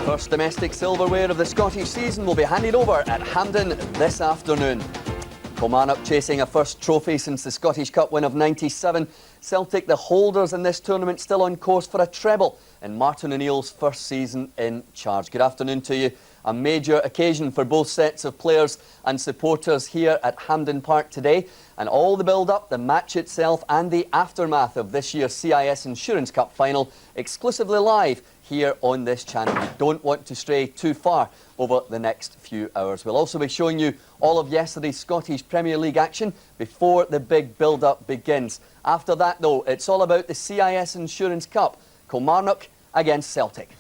First domestic silverware of the Scottish season will be handed over at Hampden this afternoon. Kilmarnock chasing a first trophy since the Scottish Cup win of '97. Celtic, the holders in this tournament, still on course for a treble in Martin O'Neill's first season in charge. Good afternoon to you. A major occasion for both sets of players and supporters here at Hampden Park today. And all the build-up, the match itself and the aftermath of this year's CIS Insurance Cup final exclusively live here on this channel. You don't want to stray too far over the next few hours. We'll also be showing you all of yesterday's Scottish Premier League action before the big build-up begins. After that, though, it's all about the CIS Insurance Cup. Kilmarnock against Celtic.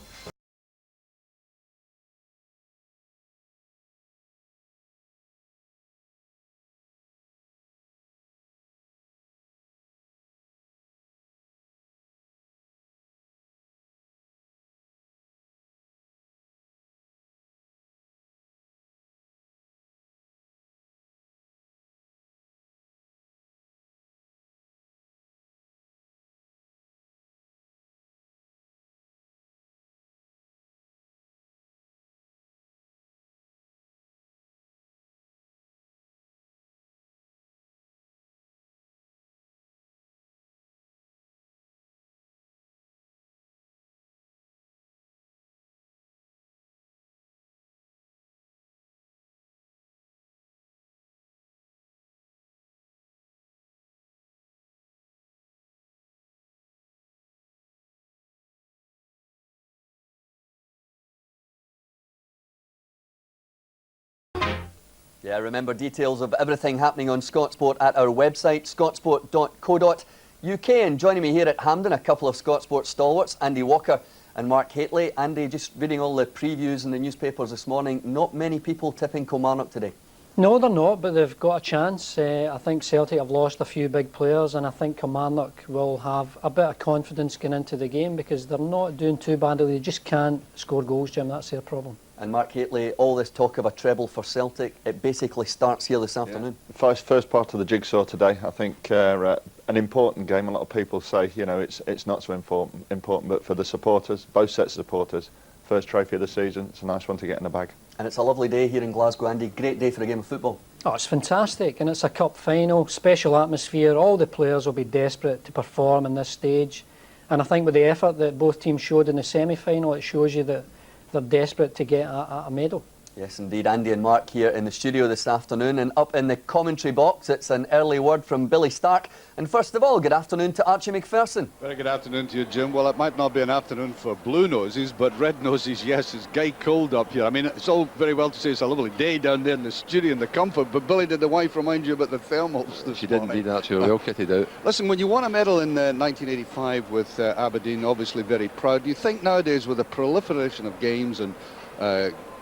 Yeah, remember details of everything happening on ScotSport at our website, scotsport.co.uk. And joining me here at Hampden, a couple of ScotSport stalwarts, Andy Walker and Mark Hateley. Andy, just reading all the previews in the newspapers this morning, not many people tipping Kilmarnock today. No, they're not, but they've got a chance. I think Celtic have lost a few big players, and I think Kilmarnock will have a bit of confidence going into the game because they're not doing too badly. They just can't score goals, Jim. That's their problem. And Mark Hateley, all this talk of a treble for Celtic, it basically starts here this afternoon. Yeah. First part of the jigsaw today. I think an important game. A lot of people say, you know, it's not so important, but for the supporters, both sets of supporters, first trophy of the season, it's a nice one to get in the bag. And it's a lovely day here in Glasgow, Andy. Great day for a game of football. Oh, it's fantastic, and it's a cup final, special atmosphere. All the players will be desperate to perform in this stage, and I think with the effort that both teams showed in the semi-final, it shows you that they're desperate to get a medal. Yes, indeed. Andy and Mark here in the studio this afternoon, and up in the commentary box, it's an early word from Billy Stark. And first of all, good afternoon to Archie McPherson. Very good afternoon to you, Jim. Well, it might not be an afternoon for blue noses, but red noses, yes, it's gay cold up here. I mean, it's all very well to say it's a lovely day down there in the studio and the comfort, but Billy, did the wife remind you about the thermals this She did indeed, actually. We're all kitted out. Listen, when you won a medal in 1985 with Aberdeen, obviously very proud. Do you think nowadays, with the proliferation of games and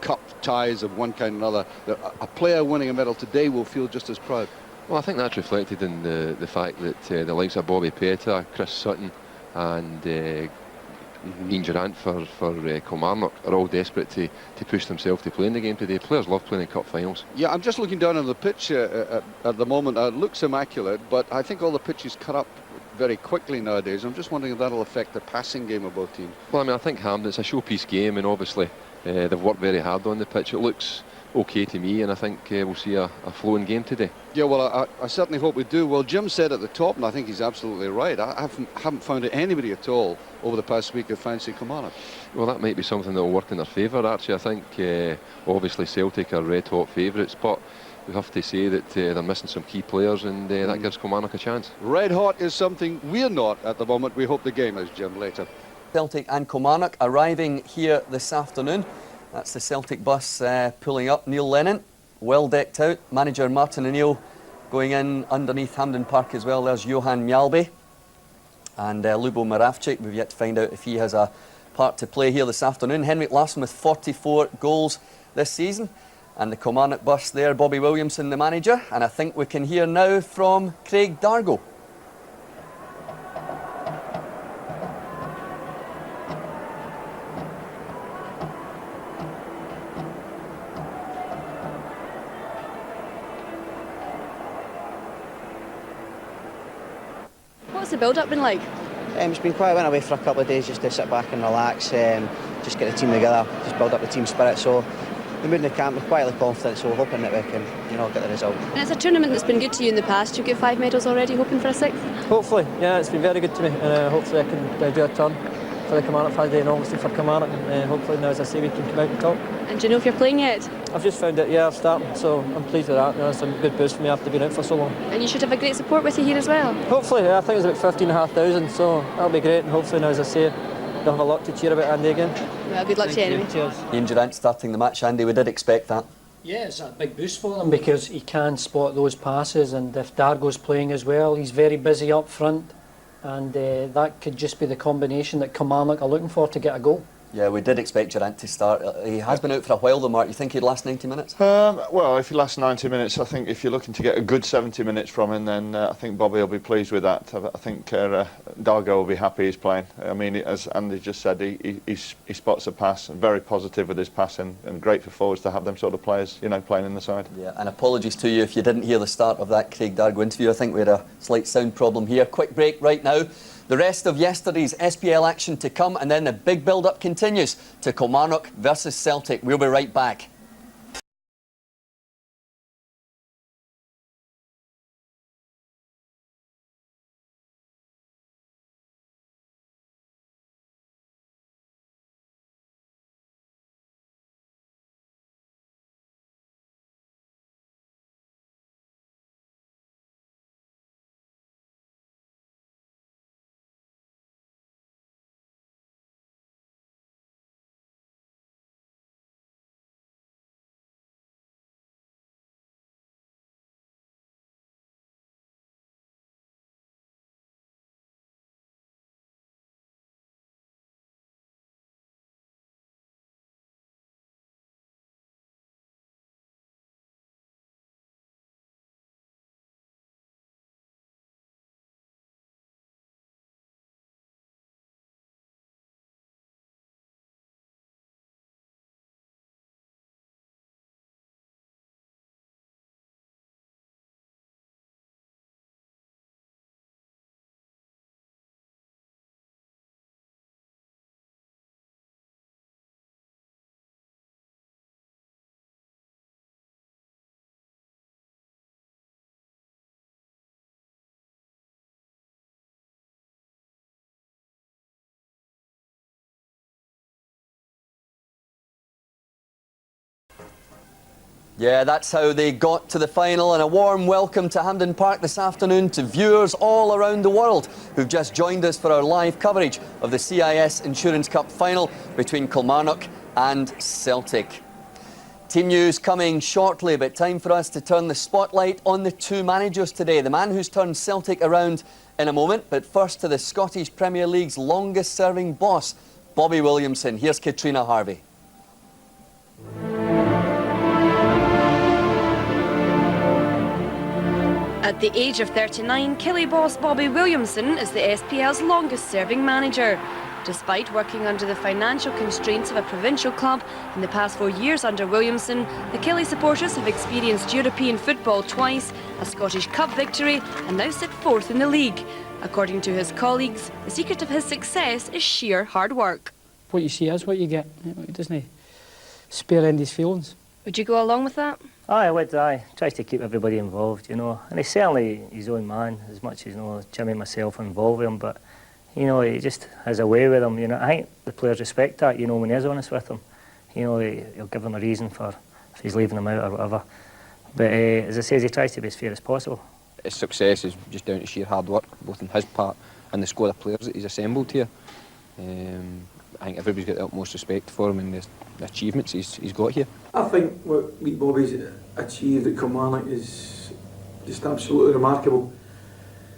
cup ties of one kind or another, that a player winning a medal today will feel just as proud? Well, I think that's reflected in the fact that the likes of Bobby Peta, Chris Sutton and Ian Durrant for Kilmarnock are all desperate to push themselves to play in the game today. Players love playing in cup finals. Yeah, I'm just looking down on the pitch at the moment. It looks immaculate, but I think all the pitch is cut up very quickly nowadays. I'm just wondering if that'll affect the passing game of both teams. Well, I mean, I think Hampden, it's a showpiece game, and obviously they've worked very hard on the pitch. It looks okay to me, and I think we'll see a flowing game today. Yeah, well, I certainly hope we do. Well, Jim said at the top, and I think he's absolutely right, I haven't found anybody at all over the past week who fancy Kilmarnock. Well, that might be something that will work in their favour, actually. I think obviously Celtic are red-hot favourites, but we have to say that they're missing some key players, and that gives Kilmarnock a chance. Red-hot is something we're not at the moment. We hope the game is, Jim, later. Celtic and Kilmarnock arriving here this afternoon. That's the Celtic bus pulling up. Neil Lennon, well decked out. Manager Martin O'Neill Going in underneath Hampden Park as well, there's Johan Mjalby. And Lubo Moravcik, we've yet to find out if he has a part to play here this afternoon. Henrik Larsson with 44 goals this season. And the Kilmarnock bus there, Bobby Williamson, the manager. And I think we can hear now from Craig Dargo. What's the build-up been like? It's been quiet. I went away for a couple of days just to sit back and relax, just get the team together, just build up the team spirit. So the mood in the camp, we're quietly confident, so we're hoping that we can, get the result. And it's a tournament that's been good to you in the past. You get 5 medals already, hoping for a 6th? Hopefully, yeah, it's been very good to me. Hopefully I can do a turn for the Kilmarnock Friday and obviously for Kilmarnock. And hopefully now, as I say, we can come out and top. And do you know if you're playing yet? I've just found it, yeah, I've started, so I'm pleased with that. It's a good boost for me after being out for so long. And you should have a great support with you here as well. Hopefully, yeah, I think it's about 15,500, so that'll be great. And hopefully now, as I say, they'll have a lot to cheer about Andy again. Well, good luck to you anyway. Cheers. Ian Durrant starting the match, Andy, we did expect that. Yeah, it's a big boost for them because he can spot those passes, and if Dargo's playing as well, he's very busy up front, and that could just be the combination that Kilmarnock are looking for to get a goal. Yeah, we did expect Durrant to start. He has been out for a while though, Mark. You think he'd last 90 minutes? Well, if he lasts 90 minutes, I think if you're looking to get a good 70 minutes from him, then I think Bobby will be pleased with that. I think Dargo will be happy he's playing. I mean, as Andy just said, he spots a pass, very positive with his passing, and great for forwards to have them sort of players, playing in the side. Yeah, and apologies to you if you didn't hear the start of that Craig Dargo interview. I think we had a slight sound problem here. Quick break right now. The rest of yesterday's SPL action to come, and then the big build-up continues to Kilmarnock versus Celtic. We'll be right back. Yeah, that's how they got to the final, and a warm welcome to Hampden Park this afternoon to viewers all around the world who've just joined us for our live coverage of the CIS Insurance Cup final between Kilmarnock and Celtic. Team news coming shortly, but time for us to turn the spotlight on the two managers today. The man who's turned Celtic around in a moment, but first to the Scottish Premier League's longest serving boss, Bobby Williamson. Here's Katrina Harvey. At the age of 39, Killie boss Bobby Williamson is the SPL's longest-serving manager. Despite working under the financial constraints of a provincial club in the past 4 years under Williamson, the Killie supporters have experienced European football twice, a Scottish Cup victory, and now sit fourth in the league. According to his colleagues, the secret of his success is sheer hard work. What you see is what you get. It doesn't spare Andy's feelings. Would you go along with that? I would, aye. Tries to keep everybody involved, And he's certainly his own man, as much as, Jimmy and myself are involved with him, but, he just has a way with him, I think the players respect that, when he is honest with them. He'll give them a reason for if he's leaving them out or whatever. But, as I say, he tries to be as fair as possible. His success is just down to sheer hard work, both on his part and the squad of players that he's assembled here. I think everybody's got the utmost respect for him and the achievements he's got here. I think what Bobby's achieved at Kilmarnock is just absolutely remarkable.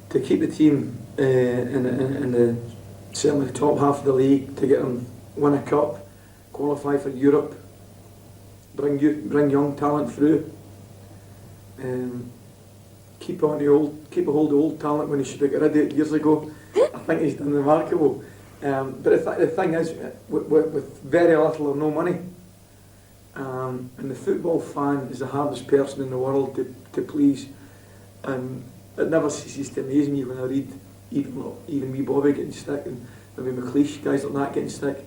To keep the team in the certainly the top half of the league, to get them win a cup, qualify for Europe, bring young talent through, keep a hold of old talent when he should have got rid of it years ago. I think he's done remarkable. But the thing is, with very little or no money, and the football fan is the hardest person in the world to please, and it never ceases to amaze me when I read even wee Bobby getting stick, and maybe McLeish, guys like that getting stick,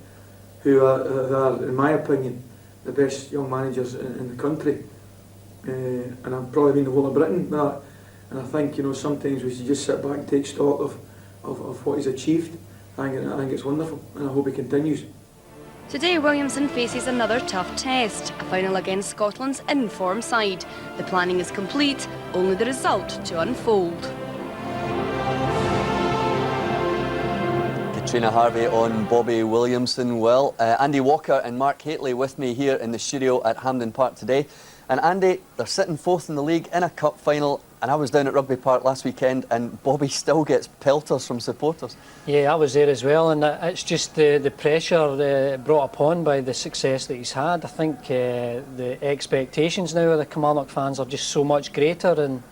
who are, in my opinion, the best young managers in the country, and I've probably been the whole of Britain. And I think, you know, sometimes we should just sit back and take stock of what he's achieved. I think it's wonderful, and I hope he continues. Today, Williamson faces another tough test, a final against Scotland's in-form side. The planning is complete, only the result to unfold. Katrina Harvey on Bobby Williamson. Well, Andy Walker and Mark Hateley with me here in the studio at Hampden Park today. And Andy, they're sitting fourth in the league in a cup final, and I was down at Rugby Park last weekend and Bobby still gets pelters from supporters. Yeah, I was there as well, and it's just the pressure brought upon by the success that he's had. I think the expectations now of the Kilmarnock fans are just so much greater, and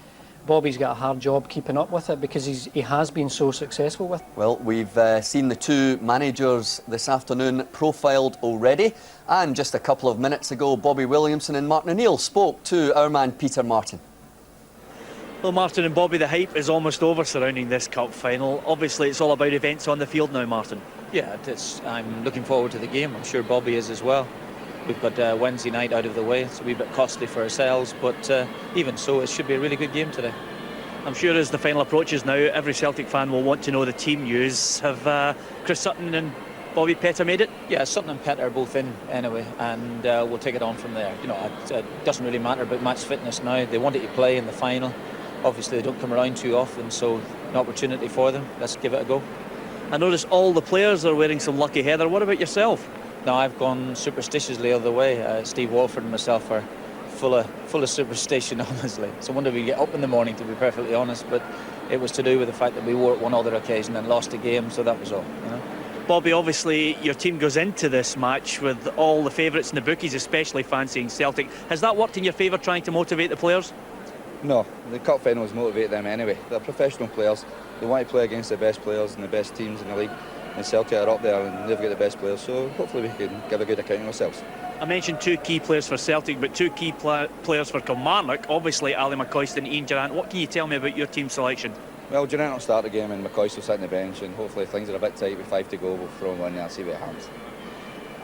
Bobby's got a hard job keeping up with it because he has been so successful with it. Well, we've seen the two managers this afternoon profiled already, and just a couple of minutes ago Bobby Williamson and Martin O'Neill spoke to our man Peter Martin. Well, Martin and Bobby, the hype is almost over surrounding this cup final. Obviously it's all about events on the field now, Martin. Yeah, I'm looking forward to the game. I'm sure Bobby is as well. We've got Wednesday night out of the way. It's a wee bit costly for ourselves, but even so, it should be a really good game today. I'm sure as the final approaches now, every Celtic fan will want to know the team news. Have Chris Sutton and Bobby Petter made it? Yeah, Sutton and Petter are both in anyway, and we'll take it on from there. You know, it doesn't really matter about match fitness now. They wanted to play in the final. Obviously, they don't come around too often, so an opportunity for them. Let's give it a go. I notice all the players are wearing some lucky heather. What about yourself? No, I've gone superstitiously the other way. Steve Walford and myself are full of superstition, honestly. So I wonder if we get up in the morning, to be perfectly honest. But it was to do with the fact that we wore it one other occasion and lost a game, so that was all. You know? Bobby, obviously your team goes into this match with all the favourites and the bookies especially fancying Celtic. Has that worked in your favour, trying to motivate the players? No, the cup finals motivate them anyway. They're professional players. They want to play against the best players and the best teams in the league. And Celtic are up there and they've got the best players, so hopefully we can give a good account of ourselves. I mentioned two key players for Celtic, but two key players for Kilmarnock, obviously Ali McCoist and Ian Durrant. What can you tell me about your team selection? Well, Durrant will start the game and McCoist will sit on the bench, and hopefully if things are a bit tight with 5 to go, we'll throw him on there and see what happens.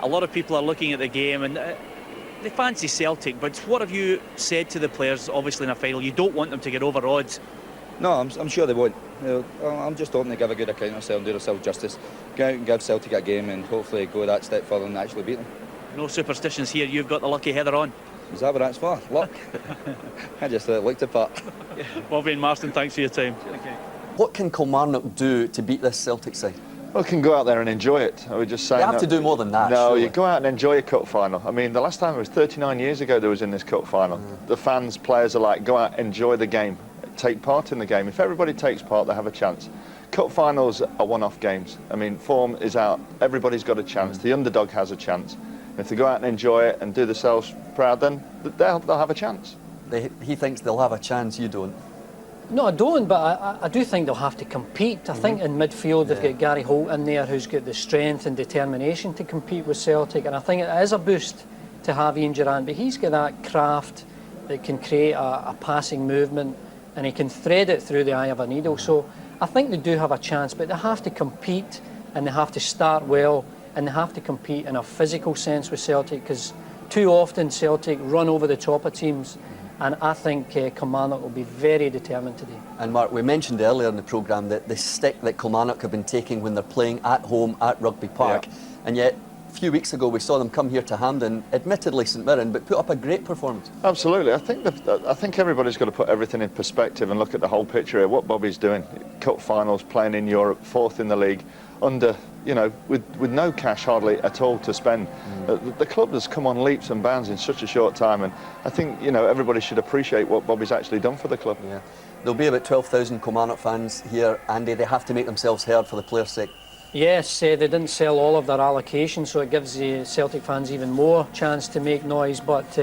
A lot of people are looking at the game and they fancy Celtic, but what have you said to the players, obviously in a final? You don't want them to get over odds. No, I'm sure they won't. You know, I'm just hoping to give a good account of ourselves and do ourselves justice. Go out and give Celtic a game and hopefully go that step further and actually beat them. No superstitions here, you've got the lucky heather on. Is that what that's for? Luck? I just looked the part. Bobby and Marston, thanks for your time. Thank you. What can Kilmarnock do to beat this Celtic side? Well, can go out there and enjoy it. I was just saying. You have to do more than that. No, surely. you go out and enjoy a cup final. I mean, the last time it was 39 years ago there was in this cup final. The fans, players are like, go out, enjoy the game, take part in the game. If everybody takes part, they have a chance. Cup finals are one-off games. I mean, form is out. Everybody's got a chance. The underdog has a chance. If they go out and enjoy it and do themselves proud, then they'll have a chance. He thinks they'll have a chance, you don't. No, I don't, but I do think they'll have to compete. I think in midfield they've got Gary Holt in there who's got the strength and determination to compete with Celtic, and I think it is a boost to have Ian Durrant, but he's got that craft that can create a passing movement and he can thread it through the eye of a needle. So I think they do have a chance, but they have to compete and they have to start well and they have to compete in a physical sense with Celtic, because too often Celtic run over the top of teams. And I think Kilmarnock will be very determined today. And Mark, we mentioned earlier in the programme that the stick that Kilmarnock have been taking when they're playing at home at Rugby Park, and yet a few weeks ago we saw them come here to Hampden, admittedly St Mirren, but put up a great performance. Absolutely. I think everybody's got to put everything in perspective and look at the whole picture here. What Bobby's doing, cup finals, playing in Europe, fourth in the league. under, you know, with no cash hardly at all to spend. The club has come on leaps and bounds in such a short time, and I think, you know, everybody should appreciate what Bobby's actually done for the club. Yeah. There'll be about 12,000 Kilmarnock fans here, Andy. They have to make themselves heard for the players' sake. Yes, they didn't sell all of their allocation, so it gives the Celtic fans even more chance to make noise. But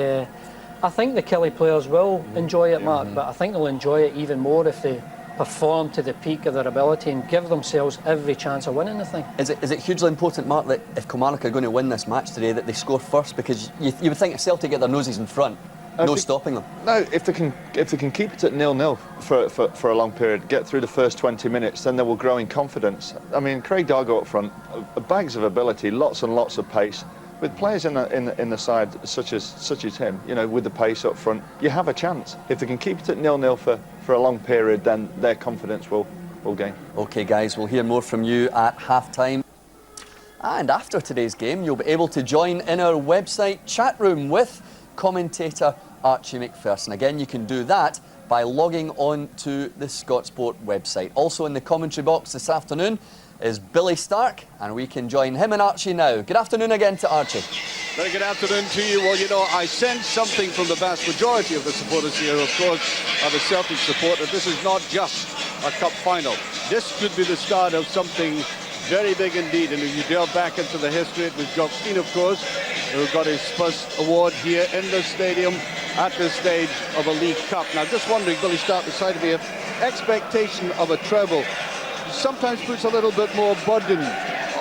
I think the Killie players will enjoy it, Mark, but I think they'll enjoy it even more if they perform to the peak of their ability and give themselves every chance of winning the thing. Is it hugely important, Mark, that if Kilmarnock are going to win this match today, that they score first? Because you would think if Celtic get their noses in front, no stopping them. No, if they can keep it at 0-0 for a long period, get through the first 20 minutes, then they will grow in confidence. I mean, Craig Dargo up front, bags of ability, lots and lots of pace. With players in the side such as him, you know, with the pace up front, you have a chance. If they can keep it at 0-0 for a long period, then their confidence will gain. OK, guys, we'll hear more from you at half-time. And after today's game, you'll be able to join in our website chat room with commentator Archie McPherson. Again, you can do that by logging on to the Scotsport website. Also in the commentary box this afternoon is Billy Stark, and we can join him and Archie now. Good afternoon again to Archie. Very good afternoon to you. Well, you know, I sense something from the vast majority of the supporters here, of course, are the Celtic support, that this is not just a cup final. This could be the start of something very big indeed. And if you delve back into the history, it was Jockstein, of course, who got his first award here in the stadium at this stage of a League Cup. Now, just wondering, Billy Stark beside me, if expectation of a treble sometimes puts a little bit more burden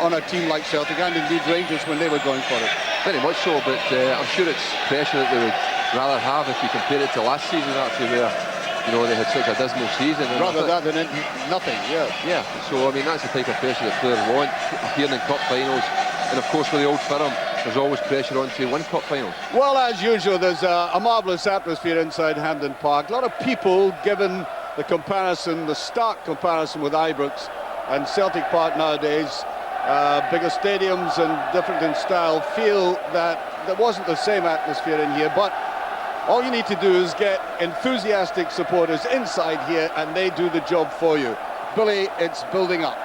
on a team like Celtic and indeed Rangers when they were going for it. Very much so, but I'm sure it's pressure that they would rather have if you compare it to last season, actually, where, you know, they had such a dismal season. Rather that than nothing, yeah. Yeah, so I mean, that's the type of pressure that players want, appearing in cup finals, and of course with the Old Firm, there's always pressure on to win cup finals. Well, as usual, there's a marvellous atmosphere inside Hampden Park. A lot of people, given the comparison, the stark comparison with Ibrox and Celtic Park nowadays, bigger stadiums and different in style, feel that there wasn't the same atmosphere in here. But all you need to do is get enthusiastic supporters inside here and they do the job for you. Billy, it's building up.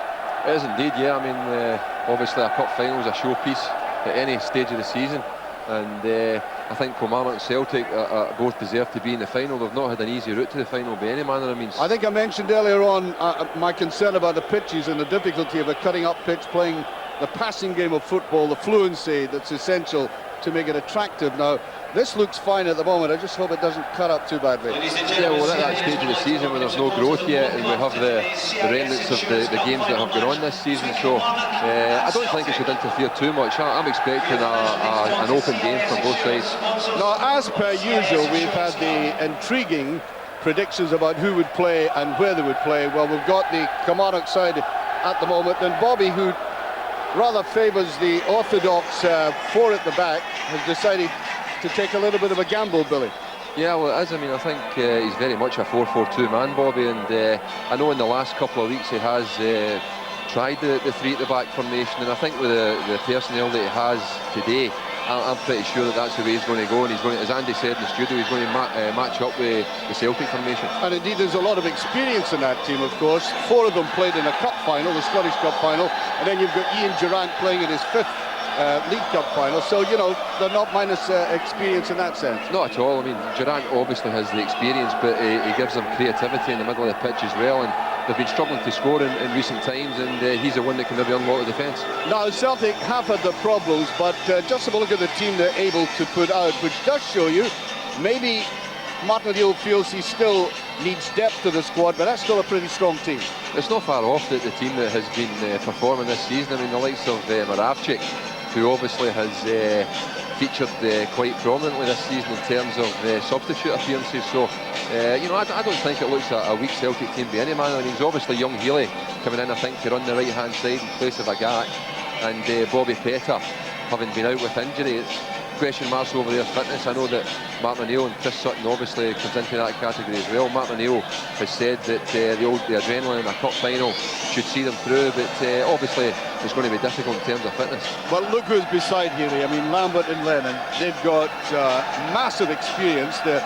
It is indeed, yeah. I mean, obviously a cup final is a showpiece at any stage of the season, and I think Kilmarnock and Celtic both deserve to be in the final. They've not had an easy route to the final by any manner of means. I think I mentioned earlier on my concern about the pitches and the difficulty of a cutting up pitch, playing the passing game of football, the fluency that's essential to make it attractive. Now, this looks fine at the moment. I just hope it doesn't cut up too badly. Yeah, well, at that stage of the season where there's no growth yet, and we have the remnants of the games that have gone on this season, so I don't think it should interfere too much. I'm expecting an open game from both sides. Now, as per usual, we've had the intriguing predictions about who would play and where they would play. Well, we've got the Kilmarnock side at the moment, and Bobby, who rather favours the orthodox four at the back, has decided to take a little bit of a gamble, Billy. Yeah, well, it is. I mean, I think he's very much a 4-4-2 man, Bobby, and I know in the last couple of weeks he has tried the three at the back formation, and I think with the personnel that he has today, I'm pretty sure that that's the way he's going to go, and he's going to, as Andy said in the studio, he's going to match up with the Celtic formation. And indeed, there's a lot of experience in that team, of course. 4 of them played in a cup final, the Scottish Cup final, and then you've got Ian Durrant playing in his 5th League Cup final, so, you know, they're not minus experience in that sense. Not at all. I mean, Durrant obviously has the experience, but he gives them creativity in the middle of the pitch as well, and they've been struggling to score in recent times, and he's the one that can maybe unlock the defence. Now, Celtic have had the problems, but just have a look at the team they're able to put out, which does show you maybe Martin O'Neill feels he still needs depth to the squad, but that's still a pretty strong team. It's not far off the team that has been performing this season. I mean, the likes of Moravcik, who obviously has featured quite prominently this season in terms of substitute appearances. So, you know, I don't think it looks a weak Celtic team by any manner. I mean, there's obviously young Healy coming in, I think, to run the right-hand side in place of Agak, and Bobby Petr, having been out with injury. question marks over their fitness. I know that Mark O'Neill and Chris Sutton obviously comes into that category as well. Mark O'Neill has said that the adrenaline in a cup final should see them through, but obviously it's going to be difficult in terms of fitness. Well, look who's beside Healy. I mean, Lambert and Lennon, they've got massive experience. They're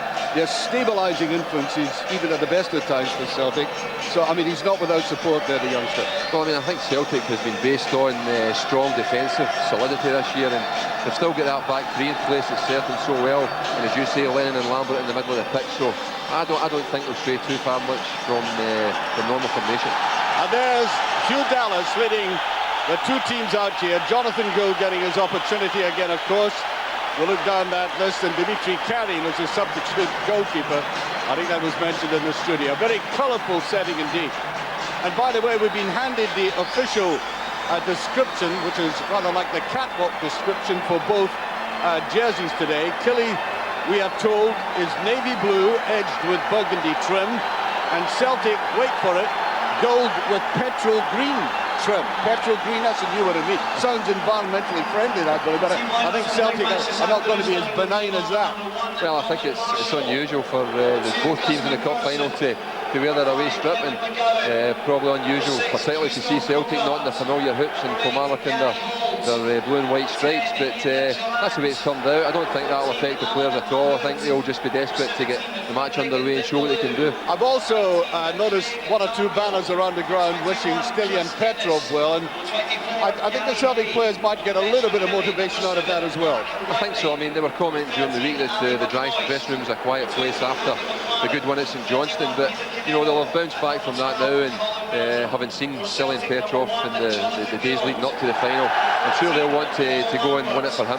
stabilising influences even at the best of times for Celtic. So, I mean, he's not without support there, the youngster. Well, I mean, I think Celtic has been based on strong defensive solidity this year, and they've still got that back three in place that's served them so well. And as you say, Lennon and Lambert in the middle of the pitch, so I don't think they'll stray too far much from the normal formation. And there's Hugh Dallas leading the two teams out here. Jonathan Gould getting his opportunity again, of course. We'll look down that list, and Dimitri Karin was a substitute goalkeeper. I think that was mentioned in the studio. Very colourful setting indeed. And by the way, we've been handed the official description, which is rather like the catwalk description for both jerseys today. Killie, we are told, is navy blue edged with burgundy trim, and Celtic, wait for it, gold with petrol green trim. Petrol green, that's a new one to me. Sounds environmentally friendly, that, but I think Celtic are not going to be as benign as that. Well, I think it's unusual for both teams in the cup final to wear their away strip, and probably unusual, particularly to see Celtic not in their familiar hoops and Kilmarnock in their blue and white stripes, but that's the way it's turned out. I don't think that will affect the players at all. I think they'll just be desperate to get the match underway and show what they can do. I've also noticed one or two banners around the ground wishing Stilly and Petrov well, and I think the Celtic players might get a little bit of motivation out of that as well. I think so. I mean, they were commenting during the week that the dry dress room is a quiet place after the good win at St Johnstone, but you know, they'll have bounced back from that now, and having seen Silly and Petrov in the days leading up to the final, I'm sure they'll want to go and win it for him.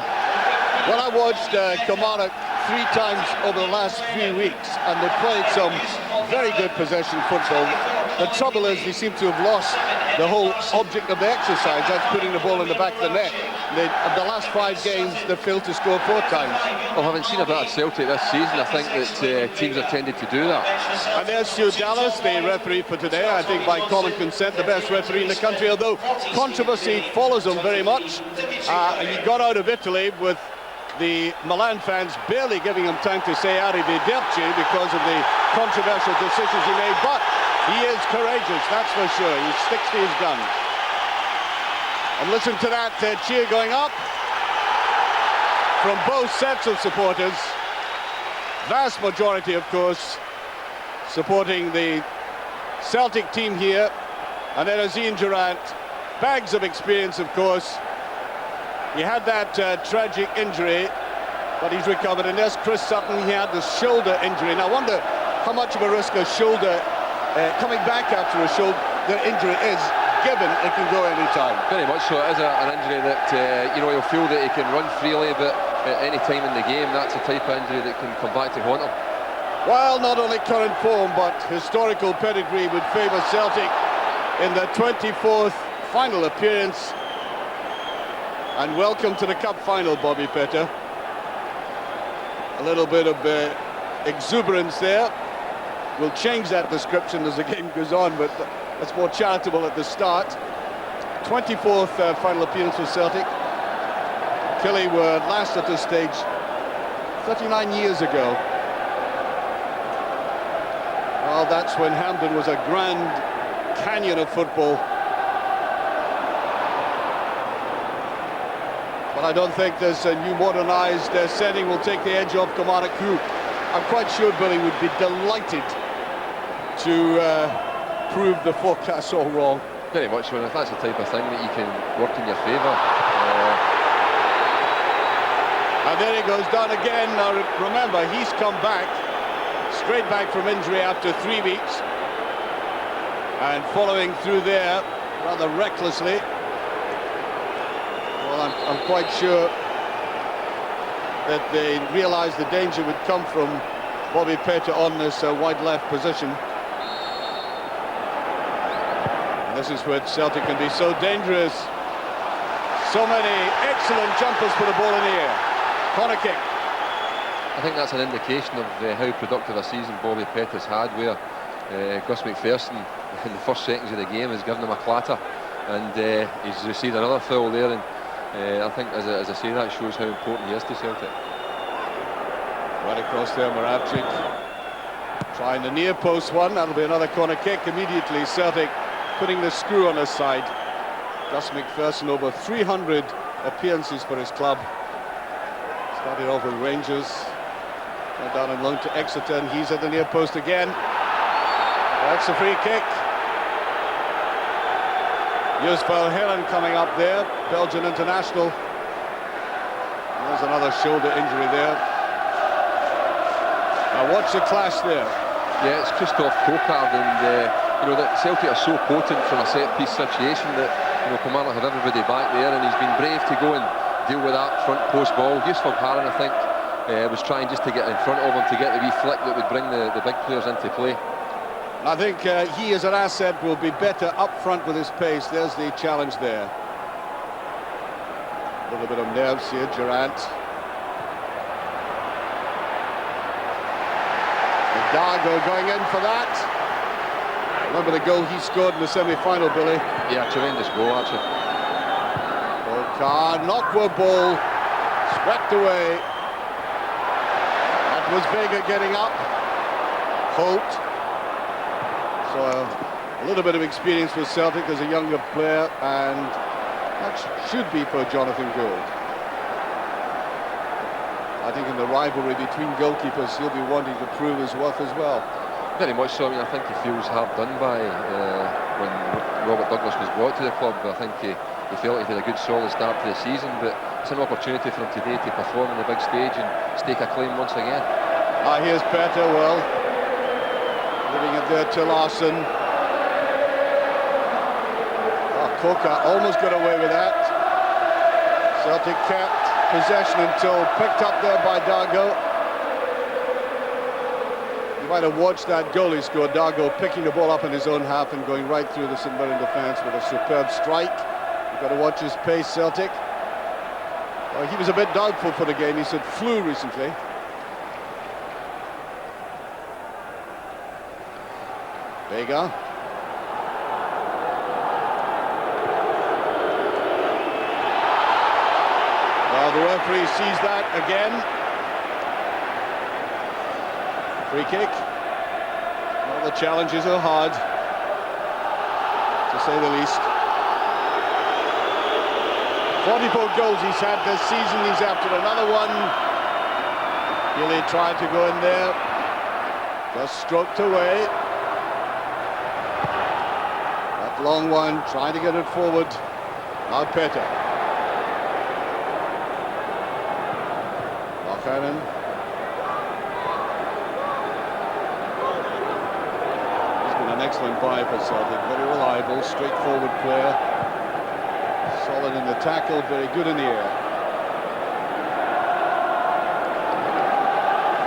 Well, I watched Kilmarnock 3 times over the last 3 weeks, and they played some very good possession football. The trouble is they seem to have lost the whole object of the exercise. That's putting the ball in the back of the net. Of the last 5 games, they've failed to score 4 times. Well, having seen a bit of Celtic this season, I think that teams have tended to do that. And there's Hugh Dallas, the referee for today. I think by common consent, the best referee in the country, although controversy follows him very much. He got out of Italy with the Milan fans barely giving him time to say arrivederci because of the controversial decisions he made, but he is courageous, that's for sure. He sticks to his guns. And listen to that cheer going up from both sets of supporters. Vast majority, of course, supporting the Celtic team here. And then is Ian Durrant, bags of experience, of course. He had that tragic injury, but he's recovered. And there's Chris Sutton, he had the shoulder injury. And I wonder how much of a risk a shoulder, coming back after a shoulder injury is, given it can go any time. Very much so. It is an injury that, you know, he'll feel that he can run freely, but at any time in the game, that's a type of injury that can come back to haunt him. Well, not only current form, but historical pedigree would favour Celtic in the 24th final appearance. And welcome to the cup final, Bobby Petter. A little bit of exuberance there. We'll change that description as the game goes on, but that's more charitable at the start. 24th final appearance for Celtic. Killie were last at this stage 39 years ago. Well, that's when Hampden was a grand canyon of football. But I don't think this new modernised setting will take the edge off Kilmarnock, who I'm quite sure Billy would be delighted to prove the forecast all wrong. Very much so, and if that's the type of thing that you can work in your favour. And then he goes down again. Now remember, he's come back, straight back from injury after 3 weeks. And following through there, rather recklessly. Well, I'm quite sure that they realised the danger would come from Bobby Petter on this wide left position. And this is where Celtic can be so dangerous. So many excellent jumpers for the ball in the air. Corner kick. I think that's an indication of how productive a season Bobby Petter's had, where Gus MacPherson in the first seconds of the game has given him a clatter, and he's received another foul there, and I think, as I say, that shows how important he is to Celtic. Right across there, Moravcik. Trying the near post one. That'll be another corner kick immediately. Celtic putting the screw on his side. Gus MacPherson, over 300 appearances for his club. Started off with Rangers. Went down on loan to Exeter, and he's at the near post again. That's a free kick. Joost Verheren coming up there, Belgian international. And there's another shoulder injury there. Now watch the clash there. Yeah, it's Christophe Cocard, and you know that Celtic are so potent from a set-piece situation that Kilmarnock have everybody back there, and he's been brave to go and deal with that front post ball. Joost Verheren, I think, was trying just to get in front of him to get the wee flick that would bring the big players into play. I think he as an asset will be better up front with his pace. There's the challenge there. A little bit of nerves here, Durrant. Dargo going in for that. Remember the goal he scored in the semi-final, Billy? Yeah, tremendous goal, actually. Cocard, knockwood ball, swept away. That was Vega getting up. Holt. So a little bit of experience for Celtic as a younger player, and that should be for Jonathan Gould. I think in the rivalry between goalkeepers, he'll be wanting to prove his worth as well. Very much so. I mean, I think he feels hard done by when Robert Douglas was brought to the club. I think he felt he had a good solid start to the season, but it's an opportunity for him today to perform on the big stage and stake a claim once again. Here's Petter, well, leaving it there to Larson. Cocard almost got away with that. Celtic kept possession until picked up there by Dargo. You might have watched that goal he scored, Dargo picking the ball up in his own half and going right through the St Mirren defence with a superb strike. You've got to watch his pace, Celtic. He was a bit doubtful for the game. He said flu recently. Vega. The referee sees that again. Free kick. Well, the challenges are hard, to say the least. 44 goals he's had this season. He's after another one. Killie tried to go in there. Just stroked away. That long one, trying to get it forward. Now Petter. Meldrum. He's been an excellent buy for Celtic. Very reliable, straightforward player. Solid in the tackle, very good in the air.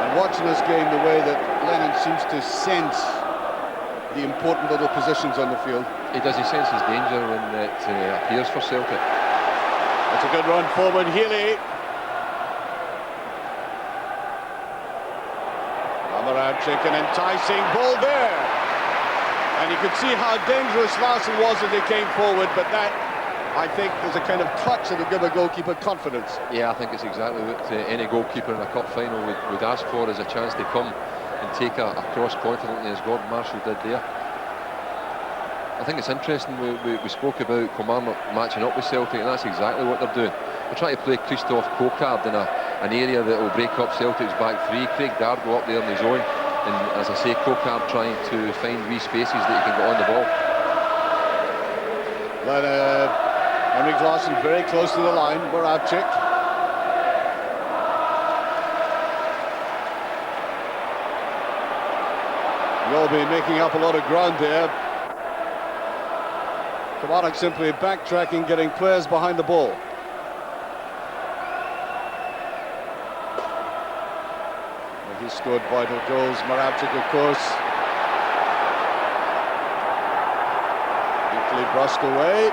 And watching this game, the way that Lennon seems to sense the important little positions on the field. He does, he senses danger when it appears for Celtic. That's a good run forward, Healy. An enticing ball there, and you could see how dangerous Larson was as they came forward, but that, I think, is a kind of clutch that will give a goalkeeper confidence. Yeah, I think it's exactly what any goalkeeper in a cup final would ask for, is a chance to come and take a cross confidently, as Gordon Marshall did there. I think it's interesting, we spoke about Kilmarnock matching up with Celtic, and that's exactly what they're doing. They're trying to play Christophe Cocard in an area that will break up Celtic's back three. Craig Dargo up there in his own, and as I say, Cocard trying to find wee spaces that he can get on the ball. Henrik Larsson very close to the line. Moravcik. You'll be making up a lot of ground there. Kilmarnock simply backtracking, getting players behind the ball. He scored vital goals. Moravcik, of course. Deeply brushed away.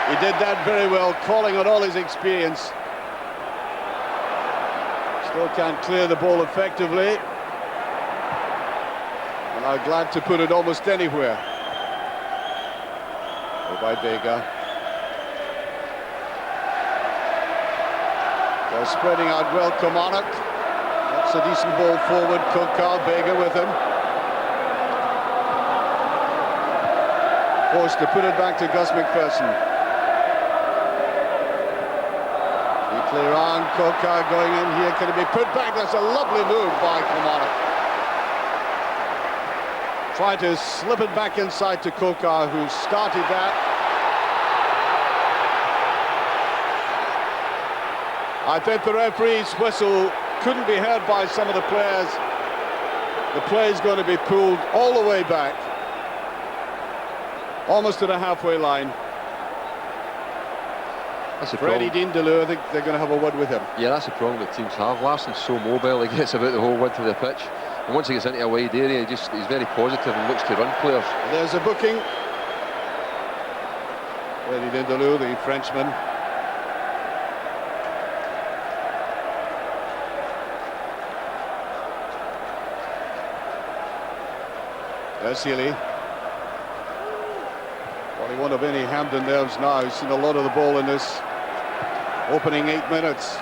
He did that very well, calling on all his experience. Still can't clear the ball effectively. And are glad to put it almost anywhere. Oh, by Vega. They're spreading out well, Kilmarnock. That's a decent ball forward. Cocard, Vega with him. Forced to put it back to Gus MacPherson. Deeply around, Cocard going in here. Can it be put back? That's a lovely move by Kilmarnock. Try to slip it back inside to Cocard, who started that. I think the referee's whistle couldn't be heard by some of the players. The play is going to be pulled all the way back, almost to the halfway line. That's the Freddie Dindeleux, I think they're going to have a word with him. Yeah, that's the problem that teams have. Larson's so mobile, he gets about the whole width of the pitch. And once he gets into a wide area, he's very positive and looks to run players. There's a booking. Freddie Dindeleux, the Frenchman. There's Reilly. Well, he won't have any Hampden nerves now. He's seen a lot of the ball in this opening 8 minutes.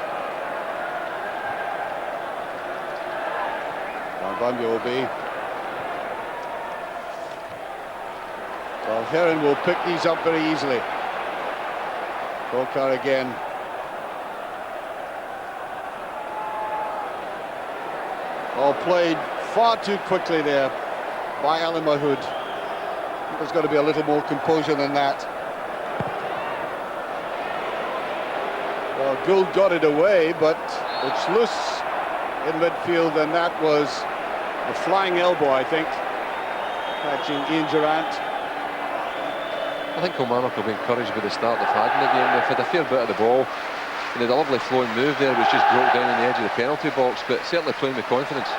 Bambi will be. Well, Heron will pick these up very easily. Cocard again. All played far too quickly there by Alan Mahood. There's got to be a little more composure than that. Well, Gould got it away, but it's loose in midfield, and that was a flying elbow, I think, catching Ian Durrant. I think Kilmarnock will be encouraged by the start they've had in the game. They've had a fair bit of the ball. And they had a lovely flowing move there, which just broke down on the edge of the penalty box, but certainly playing with confidence.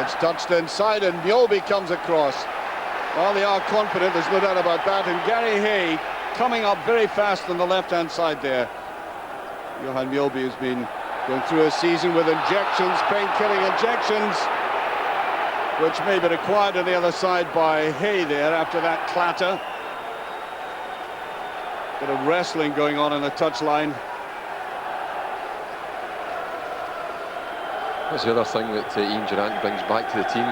It's touched inside, and Mjolby comes across. Well, they are confident, there's no doubt about that. And Gary Hay coming up very fast on the left-hand side there. Johan Mjolby has been going through a season with injections, pain-killing injections, which may be required on the other side by Hay there after that clatter. Bit of wrestling going on the touchline. That's the other thing that Ian Durrant brings back to the team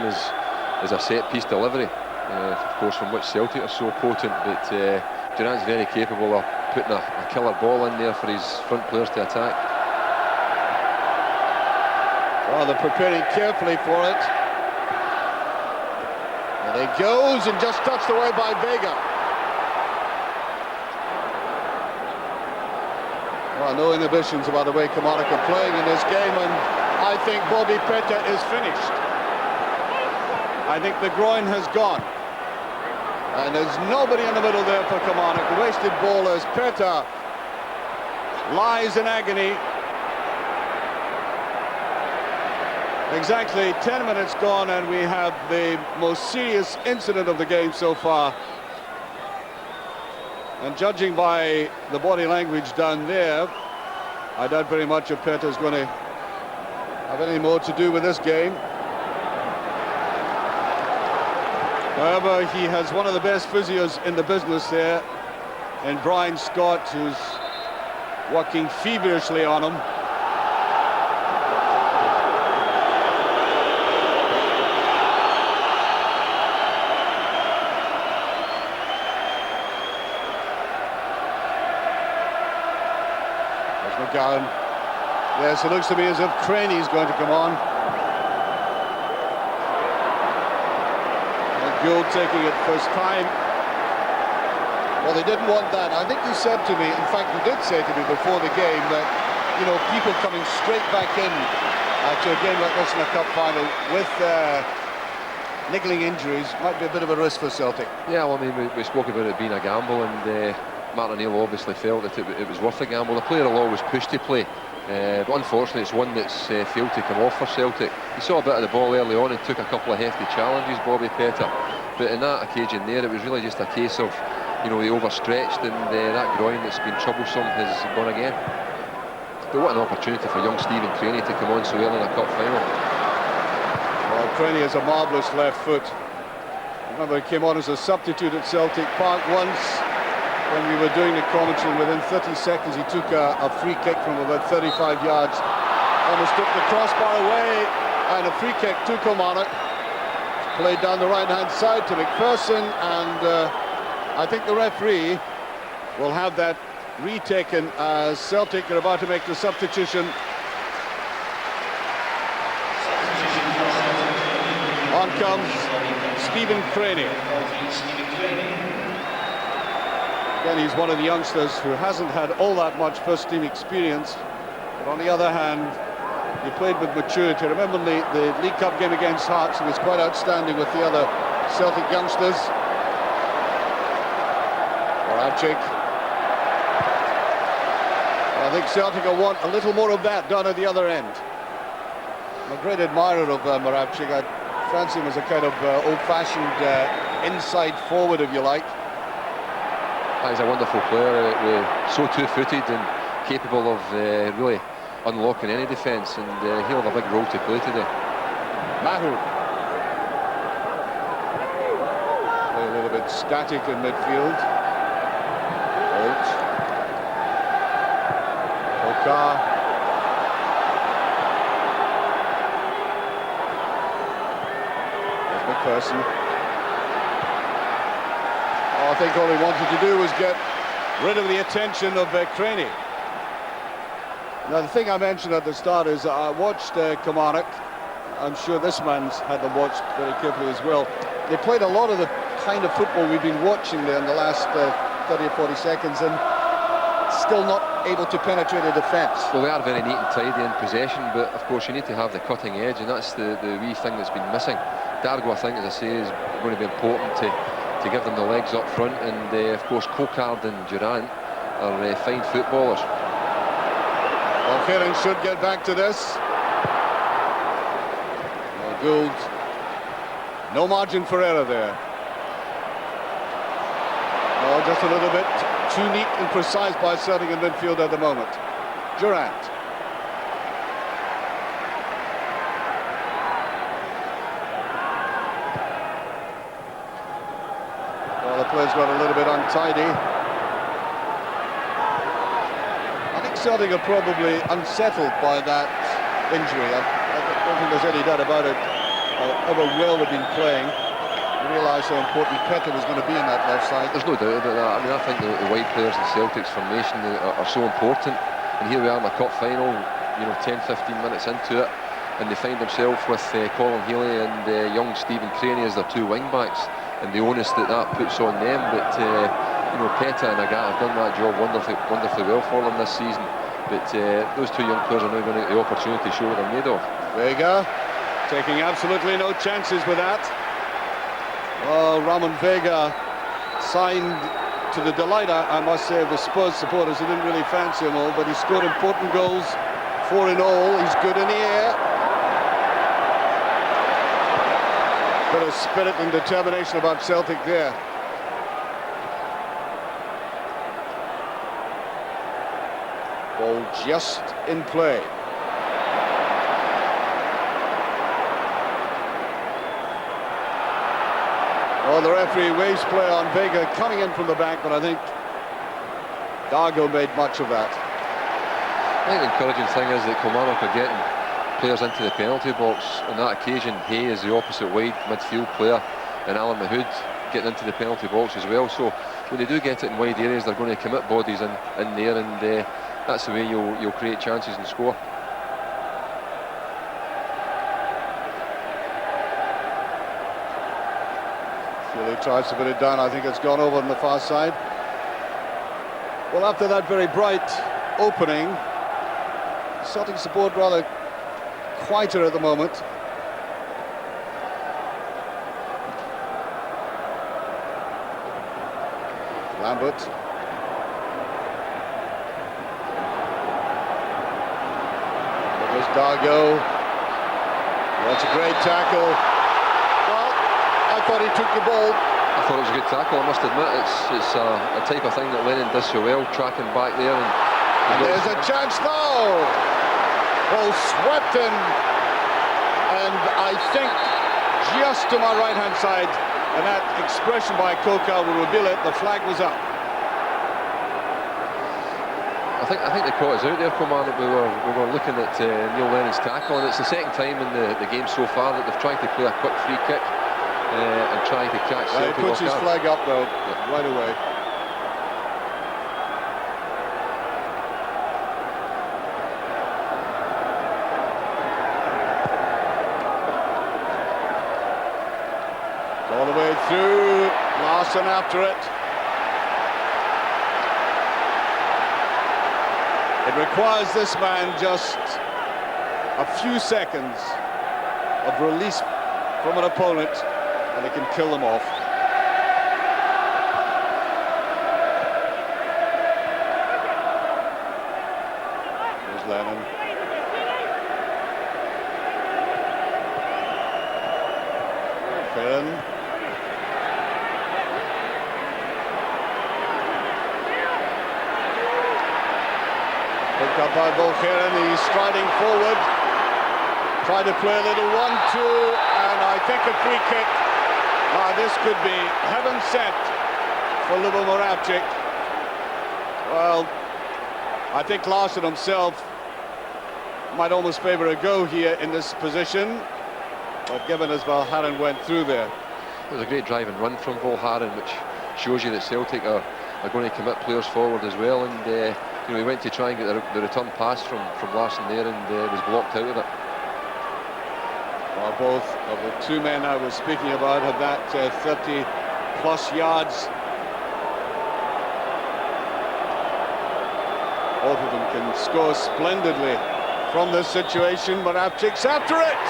is a set-piece delivery. Of course, from which Celtic are so potent, but Durrant's very capable of putting a killer ball in there for his front players to attack. Well, they're preparing carefully for it. And it goes and just touched away by Vega. Well, no inhibitions about the way Kilmarnock are playing in this game, and I think Bobby Petta is finished. I think the groin has gone. And there's nobody in the middle there for Kilmarnock. The wasted ball as Petta lies in agony. Exactly 10 minutes gone, and we have the most serious incident of the game so far. And judging by the body language down there, I doubt very much if Petta's going to have any more to do with this game. However, he has one of the best physios in the business there, and Brian Scott, who's working feverishly on him. There's McGowne. Yes, it looks to me as if Craney's going to come on. Gould taking it first time. Well, they didn't want that. I think he said to me, in fact, he did say to me before the game that, you know, people coming straight back in to a game like this in a cup final with niggling injuries might be a bit of a risk for Celtic. Yeah, well, I mean, we spoke about it being a gamble, and Martin O'Neill obviously felt that it was worth a gamble. The player will always push to play. But unfortunately, it's one that's failed to come off for Celtic. He saw a bit of the ball early on and took a couple of hefty challenges, Bobby Petta. But in that occasion there, it was really just a case of, you know, he overstretched, and that groin that's been troublesome has gone again. But what an opportunity for young Stephen Craney to come on so early in a cup final. Well, Craney has a marvellous left foot. Remember, he came on as a substitute at Celtic Park once when we were doing the commentary, and within 30 seconds he took a free kick from about 35 yards. Almost took the crossbar away, and a free kick to Kilmarnock. Played down the right-hand side to MacPherson, and I think the referee will have that retaken as Celtic are about to make the substitution. On comes Stephen Craney. Again, he's one of the youngsters who hasn't had all that much first-team experience, but on the other hand, he played with maturity. Remember the League Cup game against Hearts, he was quite outstanding with the other Celtic youngsters. Moravchik. I think Celtic will want a little more of that done at the other end. I'm a great admirer of Moravchik. I fancy him as a kind of old-fashioned inside forward, if you like. He's a wonderful player, so two-footed and capable of really unlocking any defence, and he'll have a big role to play today. Mahood. Play a little bit static in midfield. Holt. Cocard. There's MacPherson. I think all he wanted to do was get rid of the attention of Craney. Now, the thing I mentioned at the start is I watched Kilmarnock. I'm sure this man's had them watched very carefully as well. They played a lot of the kind of football we've been watching there in the last 30 or 40 seconds, and still not able to penetrate a defence. Well, they are very neat and tidy in possession, but of course you need to have the cutting edge, and that's the wee thing that's been missing. Dargo, I think, as I say, is going to be important to give them the legs up front, and of course Cocard and Durrant are fine footballers. Well, Killie should get back to this. Gould, no margin for error there. Oh, just a little bit too neat and precise by Celtic in midfield at the moment. Durrant. Well, the play's got a little bit untidy. I think Celtic are probably unsettled by that injury. I don't think there's any doubt about it. However well they've been playing, you realise how important Petty was going to be in that left side. There's no doubt about that. I mean, I think the wide players in Celtic's formation are so important. And here we are in a cup final, you know, 10-15 minutes into it, and they find themselves with Colin Healy and young Stephen Craney as their two wing backs, and the onus that puts on them. But you know, Petty and Agat have done that job wonderfully well for them this season. But those two young players are now going to get the opportunity to show what they're made of. Vega taking absolutely no chances with that. Oh, Ramon Vega signed to the delight, I must say, of the Spurs supporters who didn't really fancy him all, but he scored important goals, 4 in all. He's good in the air. Bit of spirit and determination about Celtic there. Ball just in play. Oh, the referee waves play on Vega coming in from the back, but I think Dargo made much of that. I think the encouraging thing is that Kilmarnock are getting players into the penalty box. On that occasion, Hay is the opposite wide midfield player, and Alan Mahood getting into the penalty box as well. So when they do get it in wide areas, they're going to commit bodies in there, and that's the way you'll create chances and score. Killie tries to put it down. I think it's gone over on the far side. Well, after that very bright opening, Celtic support rather quieter at the moment. Lambert. There's Dargo. That's a great tackle. Well, I thought he took the ball. I thought it was a good tackle, I must admit. It's a type of thing that Lennon does so well, tracking back there. And there's a chance now. Ball swept in, and I think just to my right-hand side, And that expression by Cocard will reveal it. The flag was up. I think they caught us out there, Kilmarnock. We were looking at Neil Lennon's tackle, and it's the second time in the game so far that they've tried to play a quick free kick and try to catch Celtic. He puts his flag up though, right away. All the way through, Larson after it. It requires this man just a few seconds of release from an opponent and it can kill them off. There's Lennon. McLaren. Picked up by Bulgarian, he's striding forward. Tried to play a little 1-2, and I think a free kick. This could be heaven sent for Lubo Moravcik. Well, I think Larson himself might almost favour a go here in this position, but given as Valharan went through there. It was a great drive and run from Valharan, which shows you that Celtic are going to commit players forward as well, and you know, he went to try and get the return pass from Larson there, and was blocked out of it. Well, both of the two men I was speaking about have that 30-plus yards. Both of them can score splendidly from this situation. Moravcik's after it!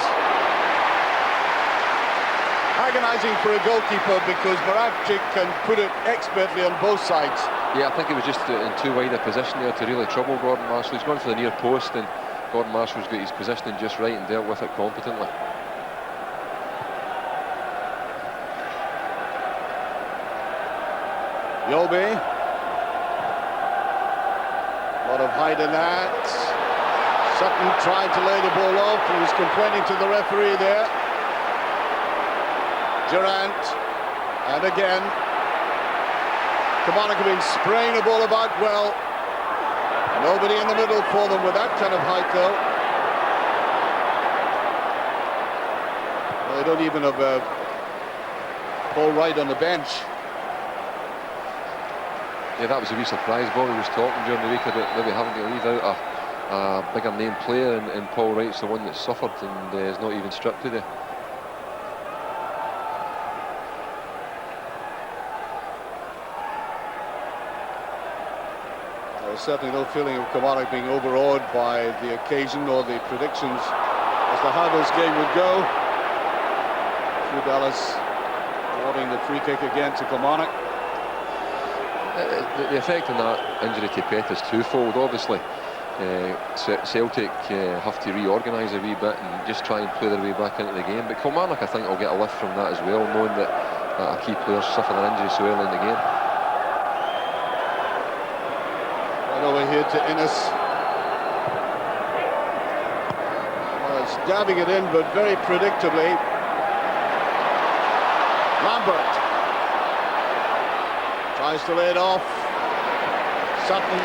Agonising for a goalkeeper because Moravcik can put it expertly on both sides. Yeah, I think it was just in too wide a position there to really trouble Gordon Marshall. He's gone for the near post, and Gordon Marshall's got his positioning just right and dealt with it competently. Yolby. A lot of height in that. Sutton tried to lay the ball off. He was complaining to the referee there. Durrant. And again. Kilmarnock have been spraying the ball about well. Nobody in the middle for them with that kind of height, though. Well, they don't even have Paul Wright on the bench. Yeah, that was a wee surprise. Bobby was talking during the week about maybe having to leave out a bigger name player, and Paul Wright's the one that suffered and is not even stripped today. There's certainly no feeling of Kilmarnock being overawed by the occasion or the predictions as to how this game would go. Hugh Dallas awarding the free kick again to Kilmarnock. The effect on that injury to Pett is twofold. Obviously, Celtic have to reorganise a wee bit and just try and play their way back into the game. But Kilmarnock, I think, will get a lift from that as well, knowing that a key player suffered an injury so early in the game. Right over here to Innes. Well, it's dabbing it in, but very predictably. Lambert tries to lay it off. Sutton.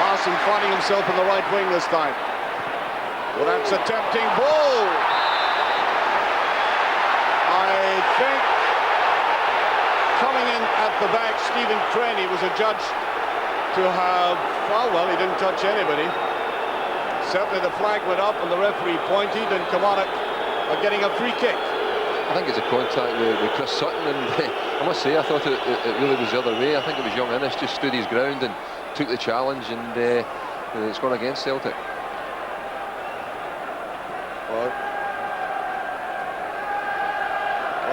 Larson finding himself in the right wing this time. Well, that's a tempting ball. I think coming in at the back, Stephen Craney was adjudged to have, well, he didn't touch anybody. Certainly the flag went up and the referee pointed, and Kilmarnock are getting a free kick. I think it's a contact with Chris Sutton, and I must say I thought it really was the other way. I think it was young Innes just stood his ground and took the challenge, and it's gone against Celtic. Well,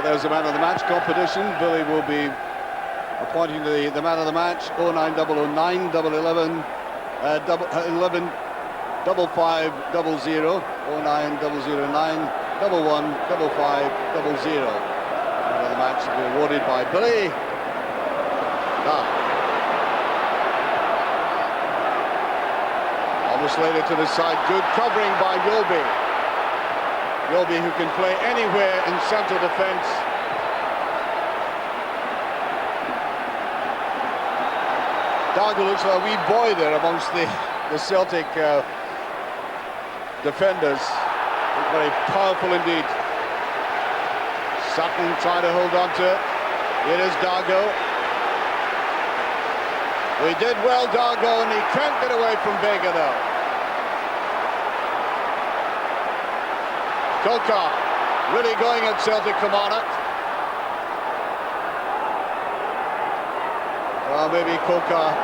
there's the man of the match competition. Billy will be appointing the man of the match. 09009 11 11 5500 09009 115500. Man of the match will be awarded by Billy. Almost laid it to the side. Good covering by Yolby. Yolby, who can play anywhere in central defence. Dargo looks like a wee boy there amongst the Celtic defenders. Looks very powerful indeed. Sutton trying to hold on to it. Here is Dargo. We did well, Dargo, and he can't get away from Vega though. Cocard really going at Celtic Kilmarnock. Well, maybe Cocard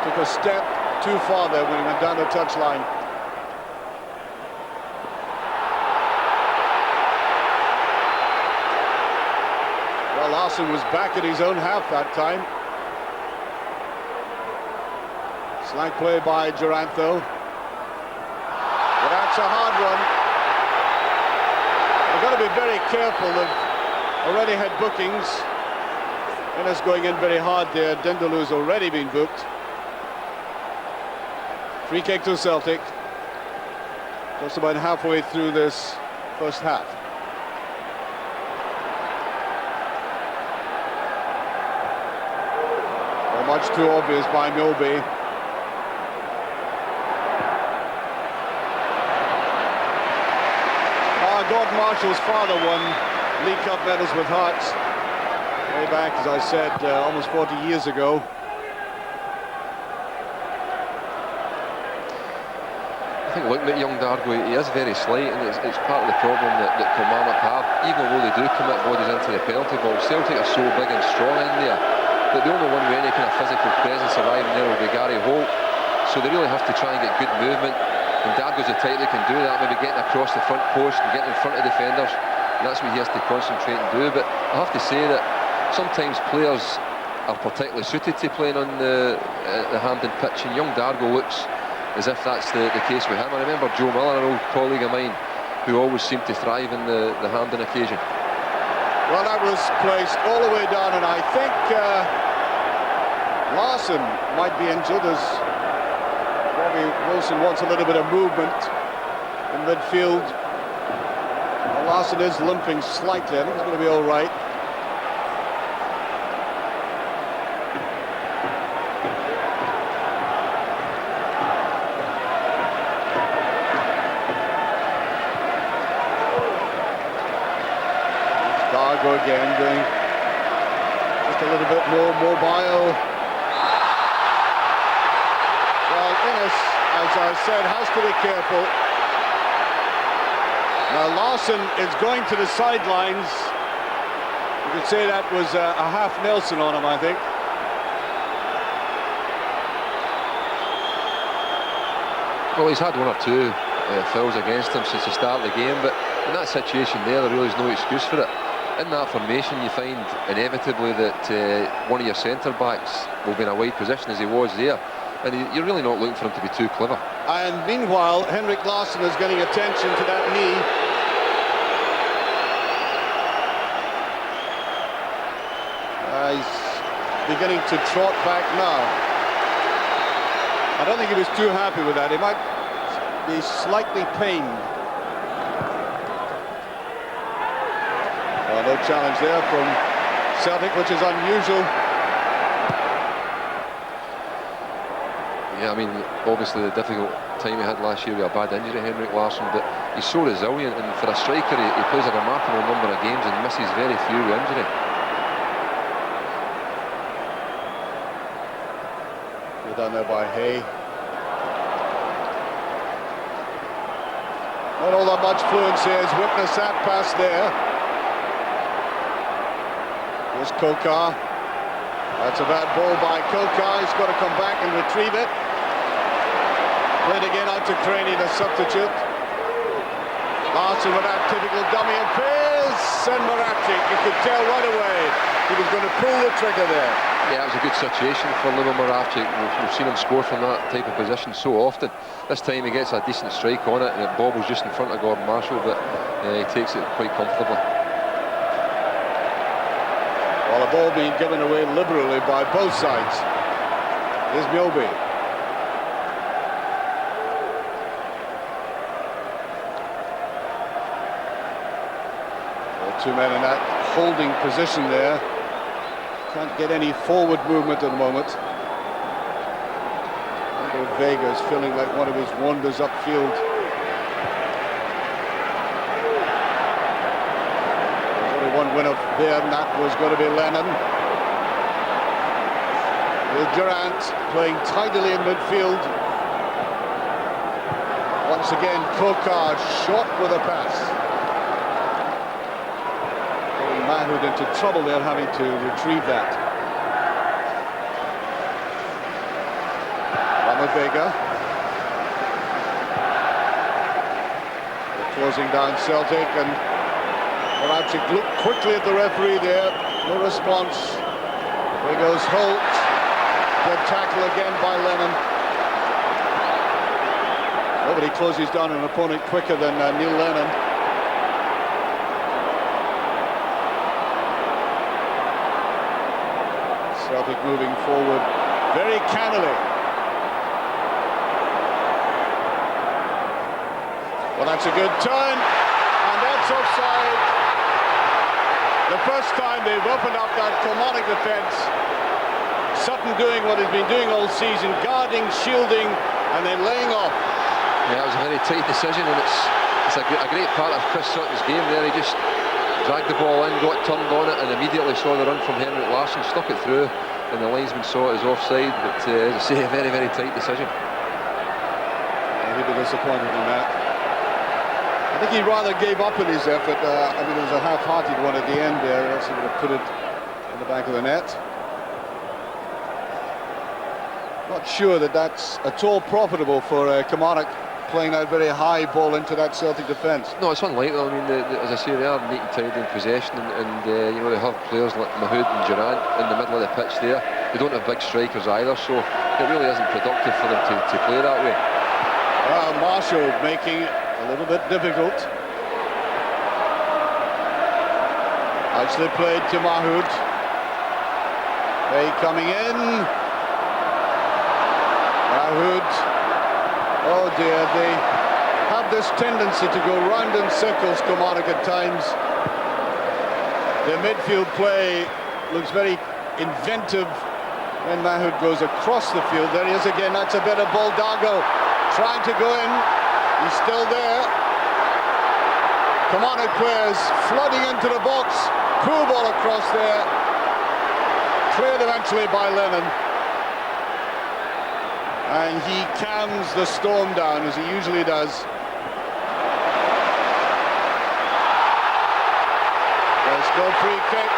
took a step too far there when he went down the touchline. Well, Larson was back at his own half that time. Slight play by Durrant though. But that's a hard one. They've got to be very careful. They've already had bookings. And it's going in very hard there. Dindeleu's already been booked. Free kick to Celtic. Just about halfway through this first half. Well, much too obvious by Milby. Gordon Marshall's father won League Cup medals with Hearts way back, as I said, almost 40 years ago. I think looking at young Dargo, he is very slight, and it's part of the problem that Kilmarnock have. Even though they do commit bodies into the penalty box, Celtic are so big and strong in there that the only one with any kind of physical presence arriving there will be Gary Holt. So they really have to try and get good movement. And Dargo's the type that can do that, maybe getting across the front post and getting in front of defenders, and that's what he has to concentrate and do. But I have to say that sometimes players are particularly suited to playing on the Hampden pitch, and young Dargo looks as if that's the case with him. I remember Joe Miller, an old colleague of mine, who always seemed to thrive in the Hampden occasion. Well, that was placed all the way down, and I think Larson might be injured as Wilson wants a little bit of movement in midfield. Well, Larson is limping slightly. I think it's going to be all right. Dargo again doing just a little bit more mobile. As I said, has to be careful. Now Larson is going to the sidelines. You could say that was a half Nelson on him, I think. Well, he's had one or two fouls against him since the start of the game, but in that situation there really is no excuse for it. In that formation, you find inevitably that one of your centre-backs will be in a wide position, as he was there. And you're really not looking for him to be too clever. And meanwhile, Henrik Larsson is getting attention to that knee. He's beginning to trot back now. I don't think he was too happy with that. He might be slightly pained. Well, no challenge there from Celtic, which is unusual. Yeah, I mean, obviously the difficult time he had last year with a bad injury, Henrik Larsson, but he's so resilient, and for a striker he plays a remarkable number of games and misses very few with injury. Good done there by Hay. Not all that much fluency as witness that pass there. Here's Cocard. That's a bad ball by Cocard. He's got to come back and retrieve it. Played again out to Craney, the substitute. Larson with that typical dummy of pace, and Moravcik, you could tell right away he was going to pull the trigger there. Yeah, it was a good situation for Limo Moravcik. We've seen him score from that type of position so often. This time he gets a decent strike on it, and it bobbles just in front of Gordon Marshall, but he takes it quite comfortably. Well, the ball being given away liberally by both sides. Here's Milby. Two men in that holding position there. Can't get any forward movement at the moment. Vega is feeling like one of his wanders upfield. There's only one winner there, and that was going to be Lennon. With Durrant playing tidily in midfield. Once again, Cocard shot with a pass. Getting Mahood into trouble there, having to retrieve that. Vega. They're closing down Celtic, and Rapchik looked quickly at the referee there. No response. There goes Holt. Good tackle again by Lennon. Nobody closes down an opponent quicker than Neil Lennon. Celtic moving forward very cannily. Well, that's a good turn, and that's offside. The first time they've opened up that Kilmarnock defence. Sutton doing what he's been doing all season, guarding, shielding, and then laying off. Yeah, it was a very tight decision, and it's a great part of Chris Sutton's game there. He just dragged the ball in, got turned on it, and immediately saw the run from Henrik Larsson, stuck it through, and the linesman saw it as offside. But as I say, a very, very tight decision. Yeah, he'd be disappointed in that. I think he rather gave up in his effort. I mean, it was a half-hearted one at the end there, else he would have put it in the back of the net. Not sure that that's at all profitable for Kilmarnock, playing that very high ball into that Celtic defence. No, it's unlikely. I mean, as I say, they are neat and tidy in possession, and you know, they have players like Mahood and Durrant in the middle of the pitch there. They don't have big strikers either, so it really isn't productive for them to play that way. Marshall making it a little bit difficult. Actually played to Mahood. They coming in. Mahood. Oh dear, they have this tendency to go round in circles, Kilmarnock, at times. Their midfield play looks very inventive when Mahood goes across the field. There he is again, that's a better ball. Dargo trying to go in. He's still there. Kilmarnock players flooding into the box. Poor ball across there. Cleared eventually by Lennon. And he calms the storm down as he usually does. There's no free kick.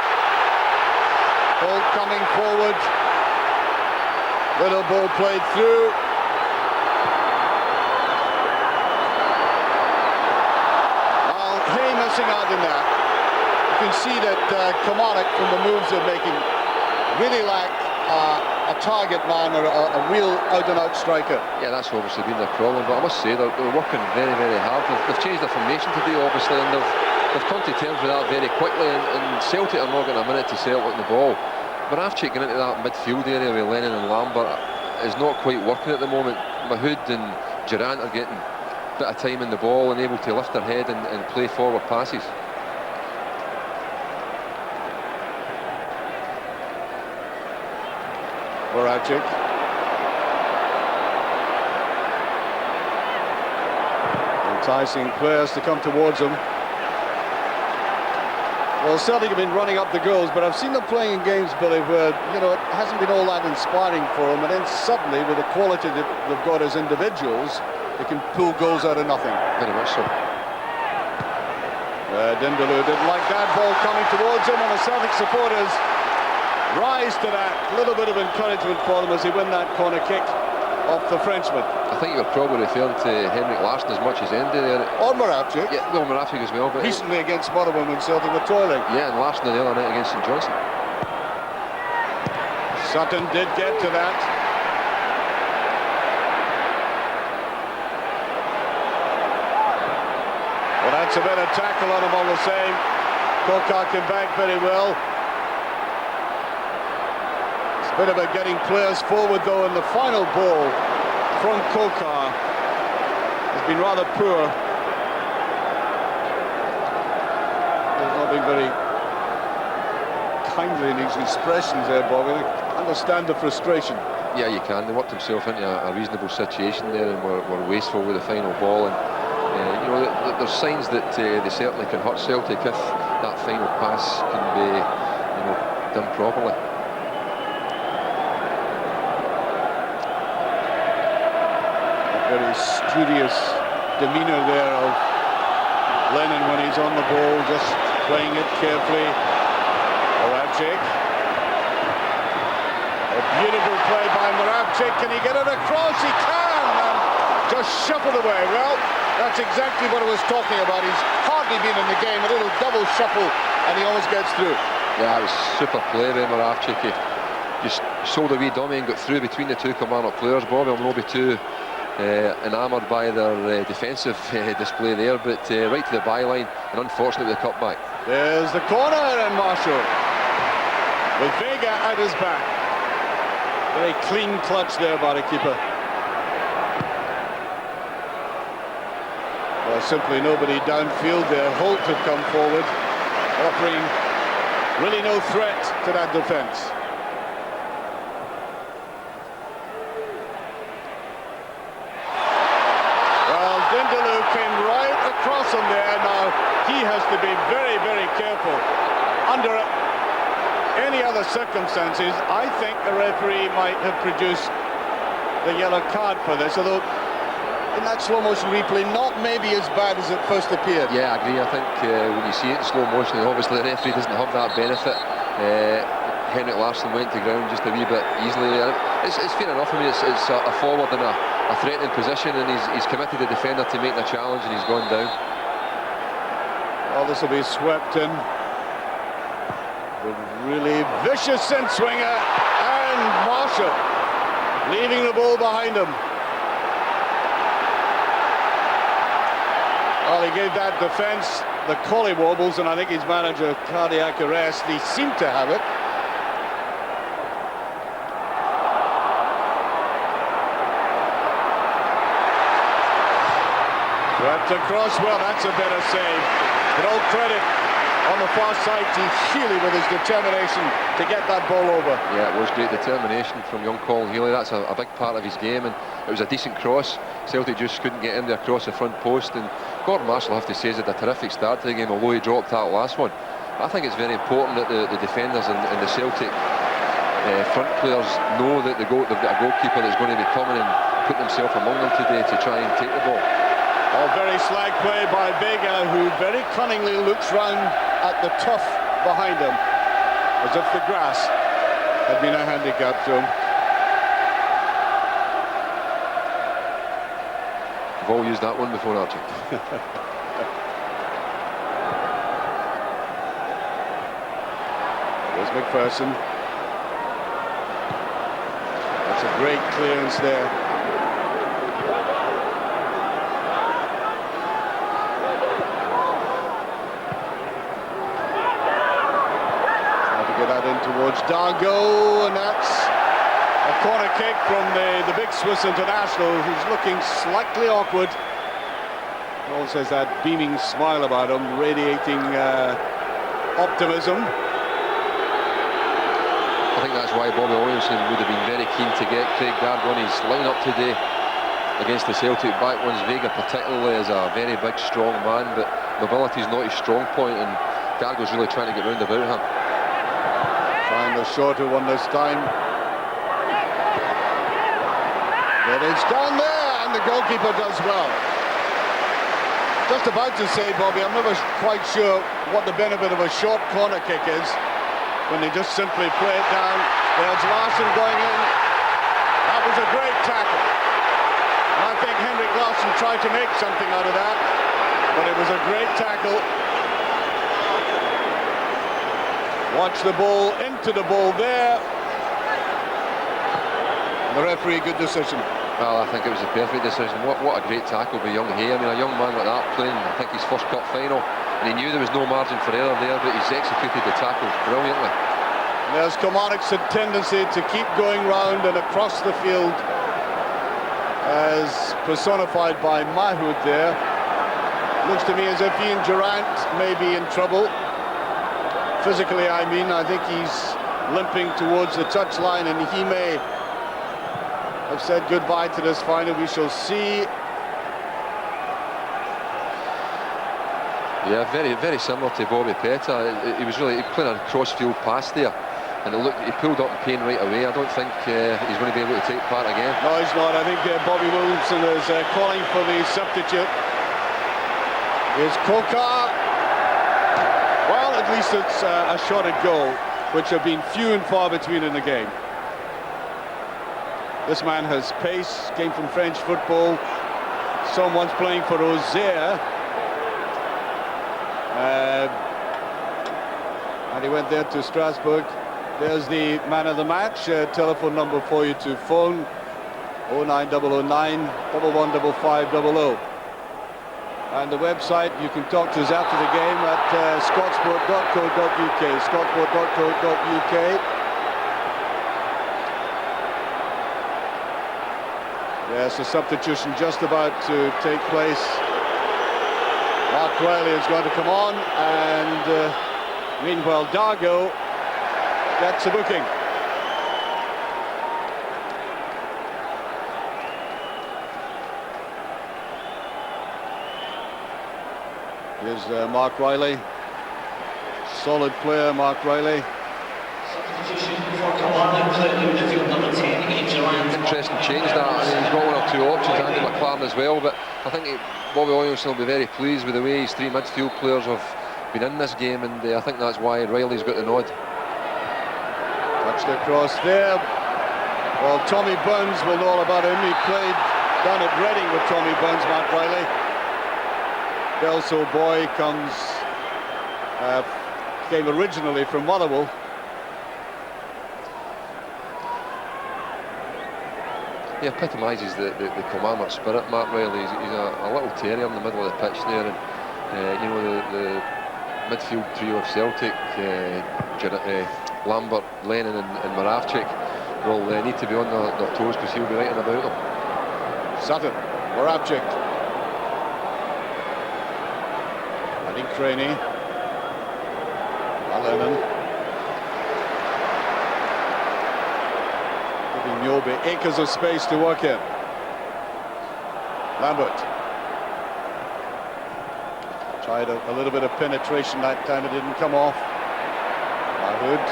Holt coming forward. Little ball played through. Missing out in that. You can see that Kilmarnock, from the moves they're making, really lack a target man or a real out-and-out striker. Yeah, that's obviously been their problem, but I must say they're working very, very hard. They've changed their formation today, obviously, and they've come to terms with that very quickly, and Celtic are not getting a minute to settle on the ball. But Rapchik getting into that midfield area with Lennon and Lambert is not quite working at the moment. Mahood and Durrant are getting bit of time in the ball and able to lift their head and play forward passes. Voracek. Enticing players to come towards him. Well, Celtic have been running up the goals, but I've seen them playing in games, Billy, where, you know, it hasn't been all that inspiring for them, and then suddenly, with the quality that they've got as individuals, they can pull goals out of nothing. Very much so. Dindeleux didn't like that ball coming towards him, and the Celtic supporters rise to that. A little bit of encouragement for them as they win that corner kick off the Frenchman. I think you're probably referring to Henrik Larsson as much as Andy there. Or Moravchik. Yeah, well, Moravchik as well. But recently against Motherwell when Celtic were toiling. Yeah, and Larsson the other night against St Johnstone. Sutton did get to that. Well, that's a better tackle on him all the same. Cocard came back very well. It's a bit about getting players forward, though, and the final ball from Cocard has been rather poor. He's not been very kindly in his expressions there, Bobby. I understand the frustration. Yeah, you can. They worked himself into a reasonable situation there and were wasteful with the final ball. And you know, there's signs that they certainly can hurt Celtic if that final pass can be, you know, done properly. A very studious demeanour there of Lennon when he's on the ball, just playing it carefully. Moravcik. A beautiful play by Moravcik. Can he get it across? He can! And just shuffled away. Well, that's exactly what I was talking about. He's hardly been in the game. A little double shuffle, and he almost gets through. Yeah, it was super play by Moravcik. He just sold a wee dummy and got through between the two Kilmarnock players. Bobby will not be too enamoured by their defensive display there, but right to the byline, and unfortunately the cutback. There's the corner, and Marshall with Vega at his back. Very clean clutch there by the keeper. Well, simply nobody downfield there. Holt had come forward, offering really no threat to that defence. Well, Dindeleux came right across him there. Now, he has to be very, very careful. Under any other circumstances, I think the referee might have produced the yellow card for this, although in that slow motion replay, not maybe as bad as it first appeared. Yeah, I agree. I think when you see it in slow motion, obviously the referee doesn't have that benefit. Henrik Larsson went to ground just a wee bit easily there. It's fair enough. I mean, it's a forward in a threatening position, and he's committed the defender to make the challenge, and he's gone down. Oh, this will be swept in. The really vicious in swinger, and Marshall leaving the ball behind him. Well, he gave that defence the collie wobbles, and I think his manager cardiac arrest. He seemed to have it. Swept across. Well, that's a better save. But all credit on the far side to Killie with his determination to get that ball over. Yeah, it was great determination from young Colin Healy. That's a big part of his game, and it was a decent cross. Celtic just couldn't get in there across the front post, and Gordon Marshall, I have to say, has had a terrific start to the game, although he dropped that last one. I think it's very important that the defenders and the Celtic front players know that they've got a goalkeeper that's going to be coming and put himself among them today to try and take the ball. Oh, very slag play by Vega, who very cunningly looks round at the turf behind him, as if the grass had been a handicap to him. We've all used that one before, Archie. There's MacPherson. That's a great clearance there. Towards Dargo, and that's a corner kick from the big Swiss international, who's looking slightly awkward. Also has that beaming smile about him, radiating optimism. I think that's why Bobby Williamson would have been very keen to get Craig Dargo on his line-up today against the Celtic back ones. Vega particularly is a very big, strong man, but mobility is not his strong point, and Dargo's really trying to get round about him. Find the shorter one this time. But it's down there, and the goalkeeper does well. Just about to say, Bobby, I'm never quite sure what the benefit of a short corner kick is when they just simply play it down. There's Larsson going in. That was a great tackle. And I think Henrik Larsson tried to make something out of that, but it was a great tackle. Watch the ball, into the ball there. And the referee, good decision. Well, I think it was a perfect decision. What a great tackle by young Hay. I mean, a young man like that playing, I think, his first cup final. And he knew there was no margin for error there, but he's executed the tackle brilliantly. And there's Kilmarnock's tendency to keep going round and across the field, as personified by Mahood there. Looks to me as if Ian Durrant may be in trouble. Physically, I mean, I think he's limping towards the touchline, and he may have said goodbye to this final. We shall see. Yeah, very similar to Bobby Petta. He was really playing a cross-field pass there, and he pulled up the pain right away. I don't think he's going to be able to take part again. No, he's not. I think Bobby Williamson is calling for the substitute. Here's Cocard. Well, at least it's a shot at goal, which have been few and far between in the game. This man has pace, came from French football. Someone's playing for Auxerre. And he went there to Strasbourg. There's the man of the match. Telephone number for you to phone: 09009 115500. And the website, you can talk to us after the game at scotsport.co.uk. Scotsport.co.uk. Yes, a substitution just about to take place. Mark Reilly is going to come on, and meanwhile Dargo gets a booking. Here's Mark Reilly. Solid player, Mark Reilly. Interesting change that. I mean, he's got one or two options, Andy McLaren as well, but I think Bobby Williamson will be very pleased with the way his three midfield players have been in this game, and I think that's why Reilly's got the nod. Touched across there. Well, Tommy Burns will know all about him. He played down at Reading with Tommy Burns, Mark Reilly. Belso boy came originally from Motherwell. He epitomises the Kilmarnock spirit, Mark Reilly. He's a little terrier in the middle of the pitch there, and you know, the midfield trio of Celtic, Lambert, Lennon and Moravcik will need to be on their toes, because he'll be writing about them. Sutton, Moravcik, I think Craney, Lennon. Niobe, acres of space to work in. Lambert tried a little bit of penetration that time, it didn't come off. Mahood.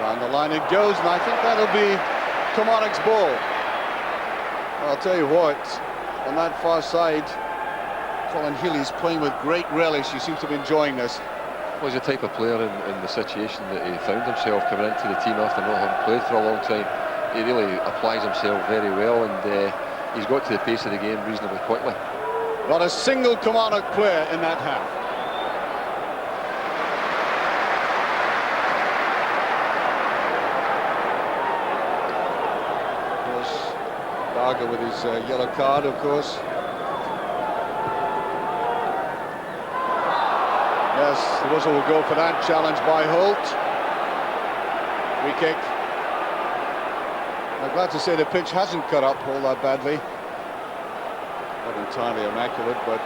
Down the line it goes, and I think that'll be Kilmarnock's ball. Well, I'll tell you what, on that far side, Colin Healy's playing with great relish. He seems to be enjoying this. Well, he's the type of player in the situation that he found himself coming into the team after not having played for a long time. He really applies himself very well, and he's got to the pace of the game reasonably quickly. Not a single Kilmarnock player in that half. Of course, Dargo with his yellow card, of course. Yes, the whistle will go for that. Challenge by Holt. Free kick. I'm glad to say the pitch hasn't cut up all that badly. Not entirely immaculate, but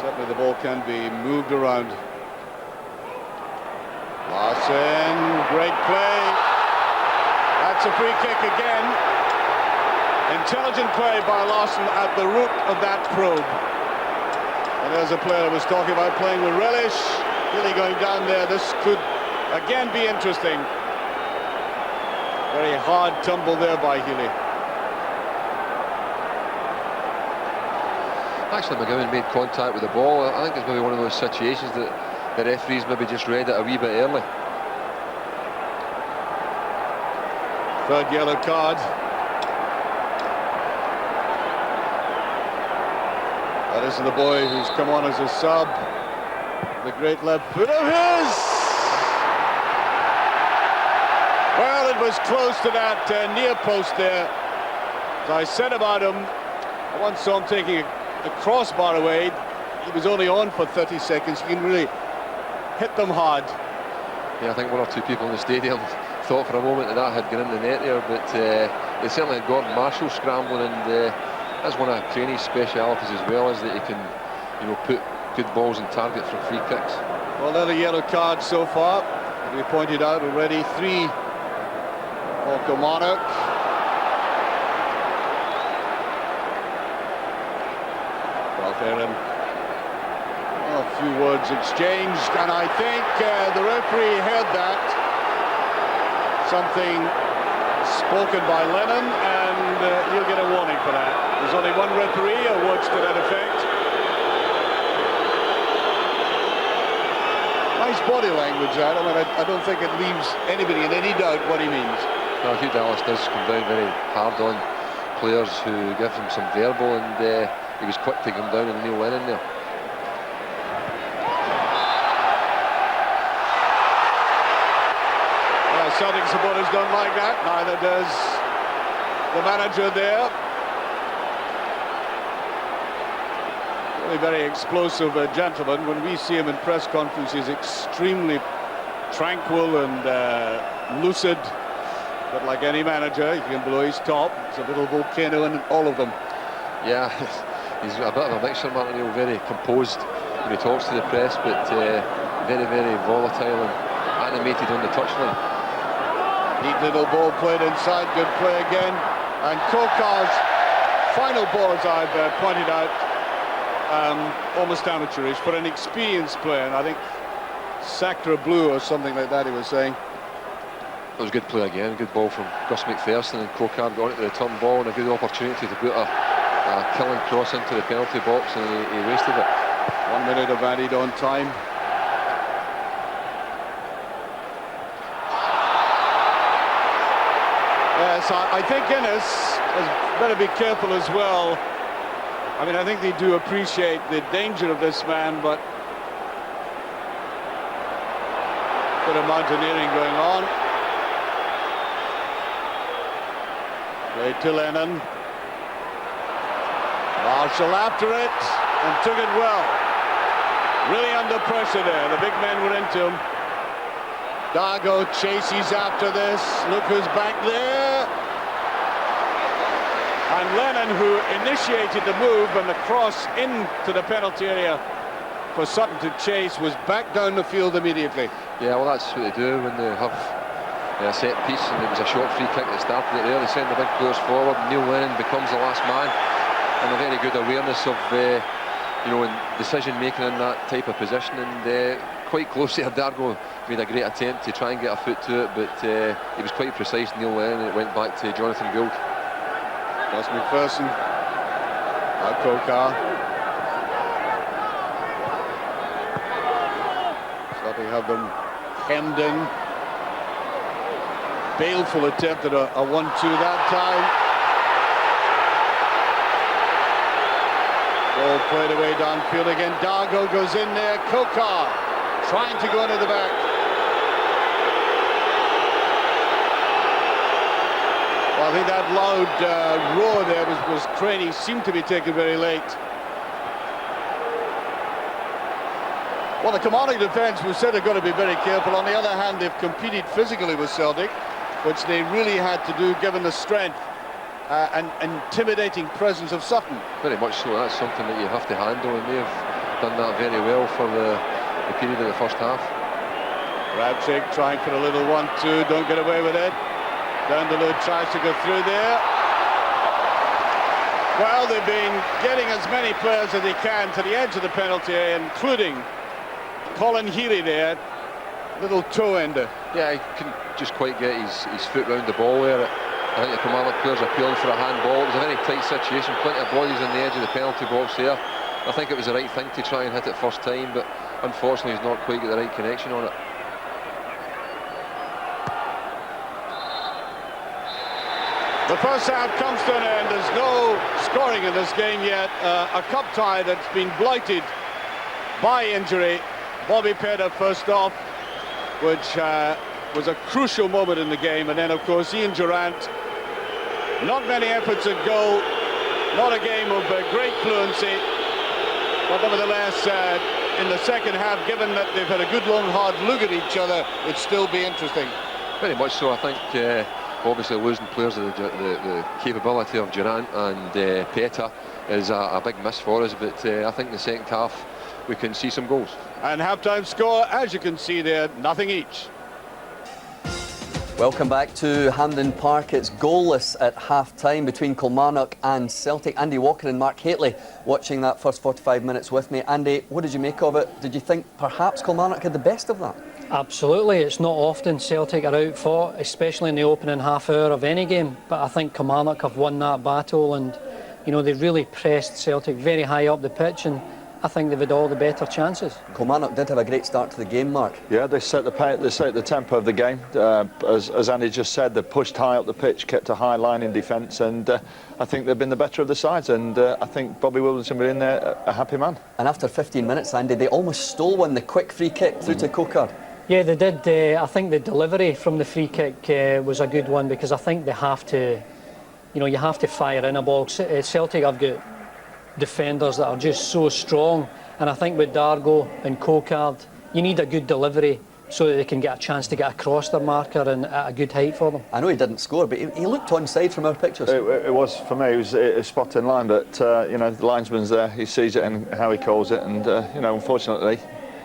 certainly the ball can be moved around. Larson, great play. That's a free kick again. Intelligent play by Larson at the root of that probe. And there's a player I was talking about playing with relish. Really going down there. This could again be interesting. Very hard tumble there by Healy. Actually, McGowne made contact with the ball. I think it's maybe one of those situations that the referees maybe just read it a wee bit early. Third yellow card. That isn't the boy who's come on as a sub. The great left foot of his. Well, it was close to that near post there. As I said about him, I once saw him taking the crossbar away. He was only on for 30 seconds. You can really hit them hard. Yeah, I think one or two people in the stadium thought for a moment that had gone in the net there, but they certainly had Gordon Marshall scrambling, and that's one of Craney's specialities as well, is that he can, you know, put good balls in target from free kicks. Well, another yellow card so far. We pointed out already 3 for Kilmarnock. McLaren. A few words exchanged, and I think the referee heard that. Something spoken by Lennon, and he'll get a warning for that. There's only one referee, or words to that effect. Nice body language, that. I mean, I don't think it leaves anybody in any doubt what he means. No, Hugh Dallas does come down very hard on players who give him some verbal, and he was quick to come down on Neil Lennon there. Celtic supporters don't like that, neither does the manager there. Really very explosive gentleman. When we see him in press conferences, extremely tranquil and lucid, but like any manager, he can blow his top. It's a little volcano in all of them. Yeah, he's a bit of a mixture, Martin O'Neill, very composed when he talks to the press, but very, very volatile and animated on the touchline. Neat little ball played inside, good play again. And Cocard's final ball, as I've pointed out, almost amateurish for an experienced player. And I think Sacre Bleu or something like that he was saying. It was a good play again, good ball from Gus MacPherson, and Cocard got into the return ball and a good opportunity to put a killing cross into the penalty box, and he wasted it. 1 minute of added on time. Yes, I think Innes has better be careful as well. I mean, I think they do appreciate the danger of this man, but bit of mountaineering going on. Play to Lennon. Marshall after it and took it well. Really under pressure there. The big men were into him. Dargo chases after this. Look who's back there. And Lennon, who initiated the move and the cross into the penalty area for Sutton to chase, was back down the field immediately. Yeah, well, that's what they do when they have a set piece, and it was a short free kick that started it there. They send the big players forward. Neil Lennon becomes the last man, and a very good awareness of in decision making in that type of position, and quite close there. Dargo made a great attempt to try and get a foot to it, but he was quite precise, Neil Lennon, and it went back to Jonathan Gould. That's MacPherson. Now Cocard. So they have them hemmed in. Baleful attempt at a 1-2 that time. Ball played away downfield again. Dargo goes in there. Cocard trying to go into the back. Well, I think that loud roar there was Craney seemed to be taken very late. Well, the Kilmarnock defence was said they've got to be very careful. On the other hand, they've competed physically with Celtic, which they really had to do given the strength and intimidating presence of Sutton. Very much so. That's something that you have to handle, and they have done that very well for the period of the first half. Radczyk trying for a little 1-2, don't get away with it. Dindeleux tries to go through there. Well, they've been getting as many players as they can to the edge of the penalty area, including Colin Healy there. Little toe ender. Yeah, he couldn't just quite get his foot round the ball there. I think the Kilmarnock players are appealing for a handball. It was a very tight situation, plenty of bodies on the edge of the penalty box there. I think it was the right thing to try and hit it first time, but unfortunately he's not quite got the right connection on it. The first half comes to an end. There's no scoring in this game yet. A cup tie that's been blighted by injury. Bobby Peda first off, which was a crucial moment in the game, and then of course Ian Durrant. Not many efforts at goal, not a game of great fluency, but nevertheless in the second half, given that they've had a good long hard look at each other, it'd still be interesting. Very much so. I think obviously losing players of the capability of Durrant and Peta is a big miss for us, but I think in the second half we can see some goals. And half-time score, as you can see there, nothing each. Welcome back to Hampden Park. It's goalless at half-time between Kilmarnock and Celtic. Andy Walker and Mark Hateley watching that first 45 minutes with me. Andy, what did you make of it? Did you think perhaps Kilmarnock had the best of that? Absolutely. It's not often Celtic are out fought, especially in the opening half hour of any game. But I think Kilmarnock have won that battle, and you know, they really pressed Celtic very high up the pitch, and I think they've had all the better chances. Kilmarnock did have a great start to the game, Mark. Yeah, they set the tempo of the game. As Andy just said, they pushed high up the pitch, kept a high line in defence, and I think they've been the better of the sides. And I think Bobby Williamson were in there a happy man. And after 15 minutes, Andy, they almost stole one, the quick free kick through to Cocard. Yeah, they did. I think the delivery from the free kick was a good one, because I think they have to, you know, you have to fire in a ball. Celtic have got defenders that are just so strong, and I think with Dargo and Cocard, you need a good delivery so that they can get a chance to get across their marker and at a good height for them. I know he didn't score, but he looked onside from our pictures. It was, for me, it was a spot in line, but you know, the linesman's there, he sees it and how he calls it, and you know, unfortunately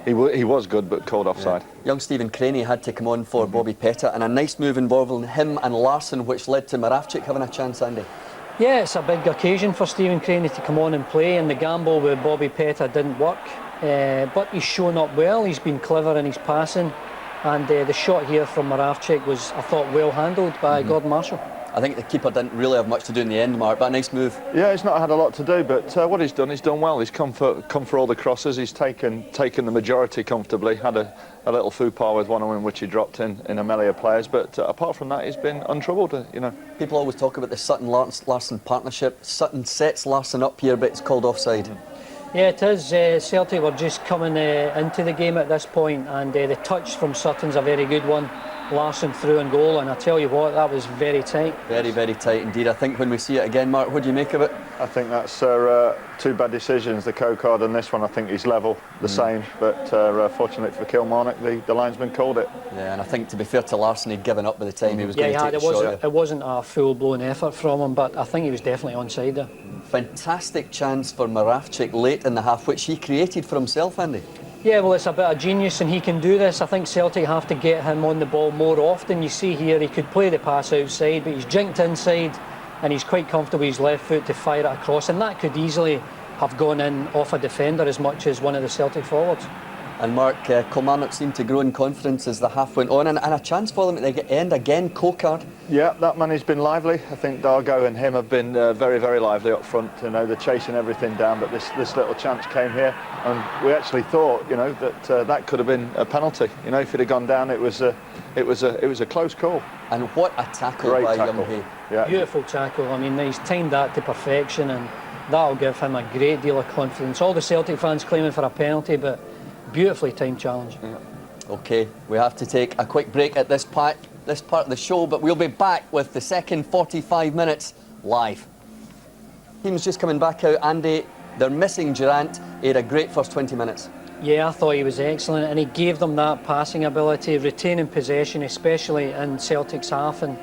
he was good but called offside. Yeah. Young Stephen Craney had to come on for Bobby Petta, and a nice move involving him and Larsson, which led to Moravcik having a chance, Andy. Yeah, it's a big occasion for Stephen Craney to come on and play, and the gamble with Bobby Petta didn't work, but he's shown up well. He's been clever in his passing, and the shot here from Moravcik was, I thought, well handled by Gordon Marshall. I think the keeper didn't really have much to do in the end, Mark, but a nice move. Yeah, he's not had a lot to do, but what he's done well. He's come for all the crosses. He's taken the majority comfortably. Had a little faux pas with one of them, which he dropped in a melee of players. But apart from that, he's been untroubled. You know, people always talk about the Sutton-Larsson partnership. Sutton sets Larsson up here, but it's called offside. Yeah, it is. Celtic were just coming into the game at this point, and the touch from Sutton's a very good one. Larsson through and goal, and I tell you what, that was very tight. Very, very tight indeed. I think when we see it again, Mark, what do you make of it? I think that's two bad decisions, the Cocard and this one. I think he's level, the same, but fortunately for Kilmarnock, the linesman called it. Yeah, and I think, to be fair to Larsson, he'd given up by the time he was going to take the shot. It wasn't a full-blown effort from him, but I think he was definitely onside there. Fantastic chance for Moravcik late in the half, which he created for himself, Andy. Yeah, well, it's a bit of genius, and he can do this. I think Celtic have to get him on the ball more often. You see here, he could play the pass outside, but he's jinked inside, and he's quite comfortable with his left foot to fire it across, and that could easily have gone in off a defender as much as one of the Celtic forwards. And Mark, Kilmarnock seemed to grow in confidence as the half went on, and a chance for them at the end again, Cocard. Yeah, that man has been lively. I think Dargo and him have been very, very lively up front. You know, they're chasing everything down, but this little chance came here, and we actually thought, you know, that that could have been a penalty. You know, if it had gone down, it was a close call. And what a tackle by Young Hay. Yeah. Beautiful tackle. I mean, he's timed that to perfection, and that'll give him a great deal of confidence. All the Celtic fans claiming for a penalty, but beautifully timed challenge. Yeah. OK, we have to take a quick break at this part of the show, but we'll be back with the second 45 minutes live. Team's just coming back out, Andy. They're missing Durrant. He had a great first 20 minutes. Yeah, I thought he was excellent, and he gave them that passing ability, retaining possession, especially in Celtic's half, and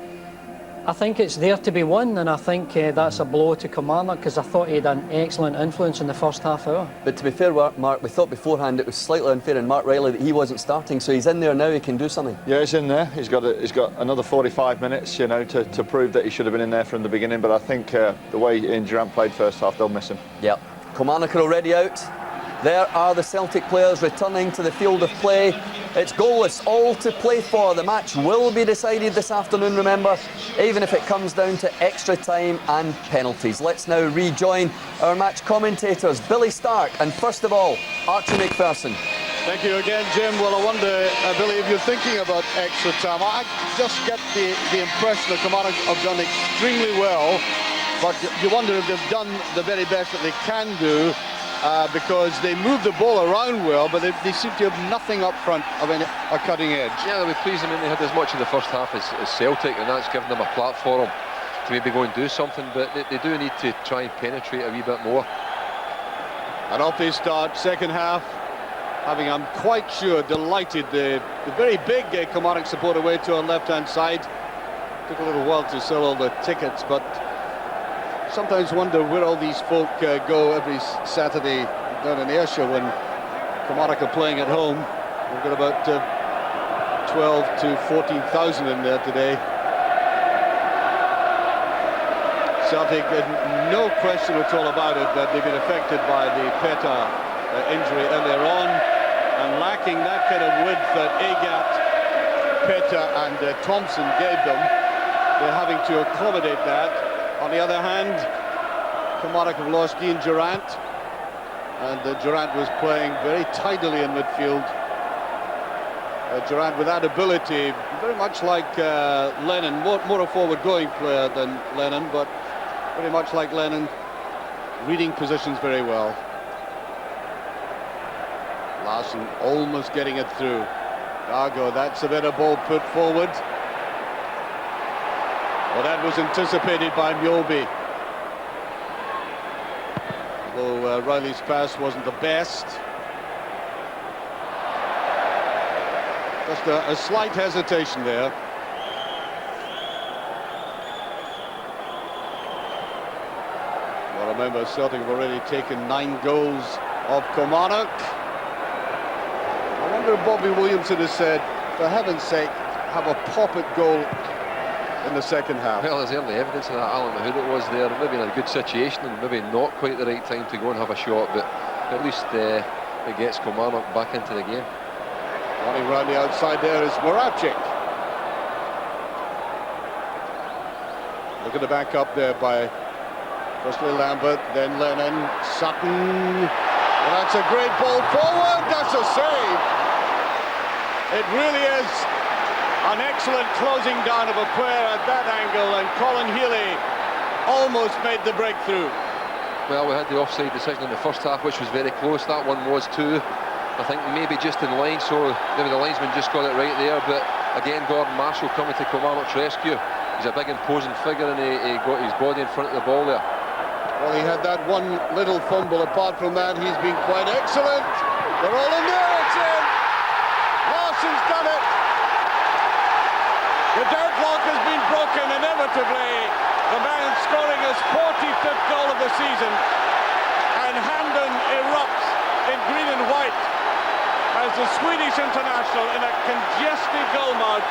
I think it's there to be won, and I think that's a blow to Kilmarnock, because I thought he had an excellent influence in the first half hour. But to be fair, Mark, we thought beforehand it was slightly unfair in Mark Reilly that he wasn't starting, so he's in there now, he can do something. Yeah, he's in there. He's got another 45 minutes, you know, to prove that he should have been in there from the beginning, but I think the way Durrant played first half, they'll miss him. Yep. Kilmarnock are already out. There are the Celtic players returning to the field of play. It's goalless, all to play for. The match will be decided this afternoon, remember, even if it comes down to extra time and penalties. Let's now rejoin our match commentators, Billy Stark, and first of all, Archie McPherson. Thank you again, Jim. Well, I wonder, Billy, if you're thinking about extra time. I just get the impression that Kilmarnock have done extremely well, but you wonder if they've done the very best that they can do. Because they move the ball around well, but they seem to have nothing up front of a cutting edge. Yeah, they'll be pleased. I mean, they had as much in the first half as Celtic, and that's given them a platform to maybe go and do something, but they do need to try and penetrate a wee bit more. And off they start, second half, having, I'm quite sure, delighted the very big Kilmarnock support away to our left-hand side. Took a little while to sell all the tickets, but sometimes wonder where all these folk go every Saturday down in Ayrshire when Kilmarnock are playing at home. We've got about 12 to 14,000 in there today. Celtic, no question at all about it that they've been affected by the Peta injury earlier on, and lacking that kind of width that Agat, Peta and Thompson gave them. They're having to accommodate that. On the other hand, Kilmarnock have lost Guy Durrant, and Durrant was playing very tidily in midfield. Durrant with that ability, very much like Lennon, more a forward-going player than Lennon, but very much like Lennon, reading positions very well. Larson almost getting it through. Dargo, that's a better ball put forward. Well, that was anticipated by Mjolby. Although Reilly's pass wasn't the best. Just a slight hesitation there. Well, remember, Celtic have already taken 9 goals of Kilmarnock. I wonder if Bobby Williamson has said, for heaven's sake, have a pop at goal in the second half. Well, there's early evidence of that. Alan Mahood it was there, maybe in a good situation and maybe not quite the right time to go and have a shot, but at least it gets Kilmarnock back into the game. Running round the outside there is Moravcik. Look at the back up there by firstly Lambert, then Lennon, Sutton. Well, that's a great ball forward. That's a save. It really is an excellent closing down of a player at that angle, and Colin Healy almost made the breakthrough. Well, we had the offside decision in the first half, which was very close. That one was too. I think maybe just in line, so maybe the linesman just got it right there. But again, Gordon Marshall coming to Kilmarnock's rescue. He's a big imposing figure, and he got his body in front of the ball there. Well, he had that one little fumble. Apart from that, he's been quite excellent. They're all in there. It's in. Larson's done it. The deadlock has been broken inevitably. The man scoring his 45th goal of the season, and Hamden erupts in green and white as the Swedish international, in a congested goalmouth,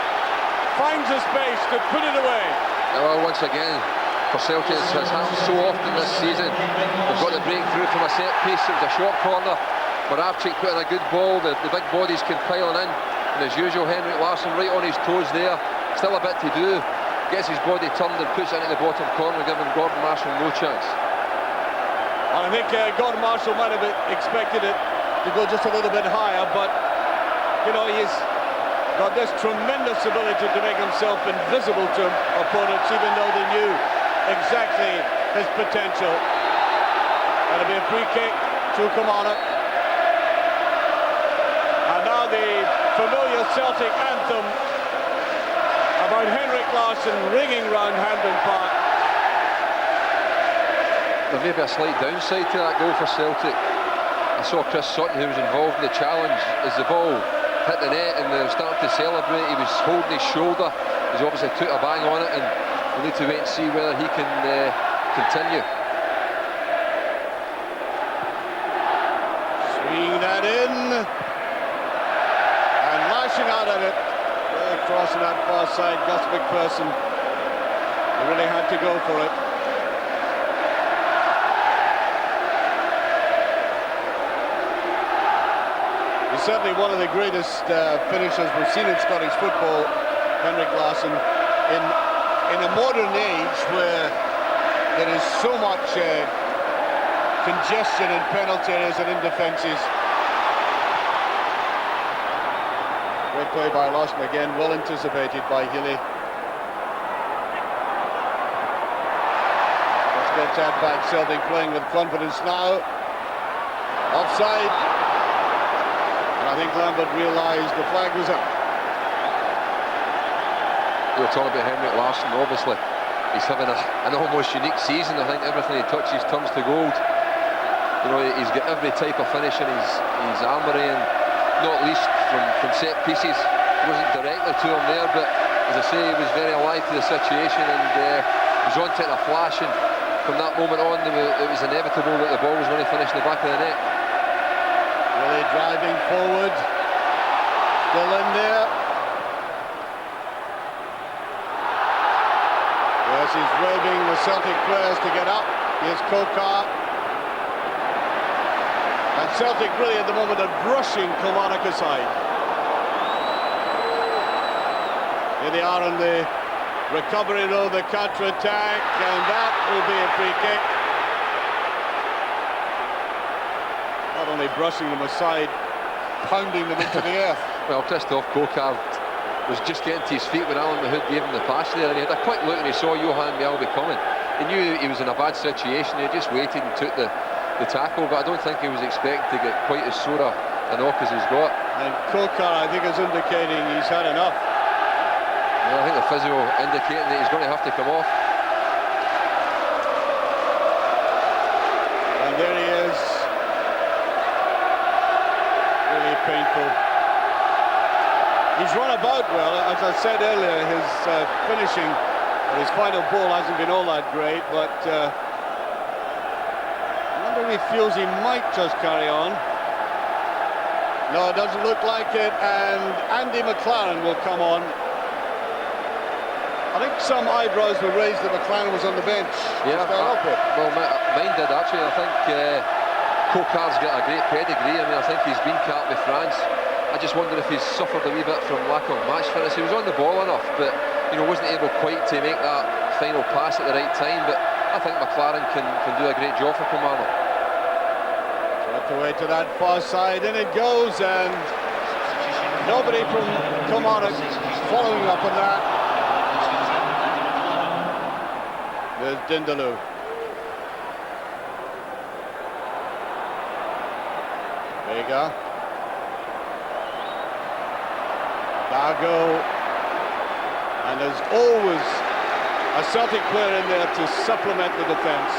finds a space to put it away. Well, once again, for Celtic, it has happened so often this season. They've got the breakthrough from a set piece. It was a short corner. Moravcik put in a good ball. The big bodies can pile in. And as usual, Henrik Larsson right on his toes there. Still a bit to do. Gets his body turned and puts it into the bottom corner, giving Gordon Marshall no chance. I think Gordon Marshall might have expected it to go just a little bit higher, but you know, he's got this tremendous ability to make himself invisible to opponents, even though they knew exactly his potential. That'll be a free kick to Kilmarnock. And now the familiar Celtic anthem about Henrik Larsson ringing round Hampden Park. There may be a slight downside to that goal for Celtic. I saw Chris Sutton, who was involved in the challenge, as the ball hit the net and they were starting to celebrate. He was holding his shoulder. He's obviously took a bang on it, and we'll need to wait and see whether he can continue. Swinging that in and lashing out at it. Crossing that far side, Gus MacPherson. He really had to go for it. He's certainly one of the greatest finishers we've seen in Scottish football, Henrik Larsson, in a modern age where there is so much congestion in penalty areas and in defences. Great play by Larsson again, well anticipated by Healy. Let's get that back. Celtic playing with confidence now. Offside. And I think Lambert realised the flag was up. We were talking about Henrik Larsson, obviously. He's having an almost unique season. I think everything he touches turns to gold. You know, he's got every type of finish in his armoury, and not least from set pieces. It wasn't directly to him there, but as I say, he was very alive to the situation, and was on to it in a flash, and from that moment on it was inevitable that the ball was going to finish in the back of the net. Really driving forward. Still in there. Yes, he's waving the Celtic players to get up. Here's Cocard. And Celtic really at the moment are brushing Kilmarnock aside. Here they are on the recovery row, the counter-attack, and that will be a free kick. Not only brushing them aside, pounding them into the earth. Well, Christophe Cocard was just getting to his feet when Alan Mahood gave him the pass there, and he had a quick look and he saw Johan Mjällby coming. He knew he was in a bad situation. He just waited and took the tackle, but I don't think he was expecting to get quite as sore a knock as he's got. And Cocard, I think, is indicating he's had enough. Yeah, I think the physio indicating that he's going to have to come off. And there he is. Really painful. He's run about well. As I said earlier, his finishing, his final ball hasn't been all that great, but I wonder if he feels he might just carry on. No, it doesn't look like it, and Andy McLaren will come on. I think some eyebrows were raised that McLaren was on the bench. Yeah, well, mine did actually. I think Cocard's got a great pedigree. I mean, I think he's been capped with France. I just wonder if he's suffered a wee bit from lack of match fitness. He was on the ball enough, but you know, wasn't able quite to make that final pass at the right time. But I think McLaren can do a great job for Kilmarnock. Swept away to that far side, in it goes, and nobody from Kilmarnock following up on that. There's Dindeleux. Vega. Dargo. And there's always a Celtic player in there to supplement the defence.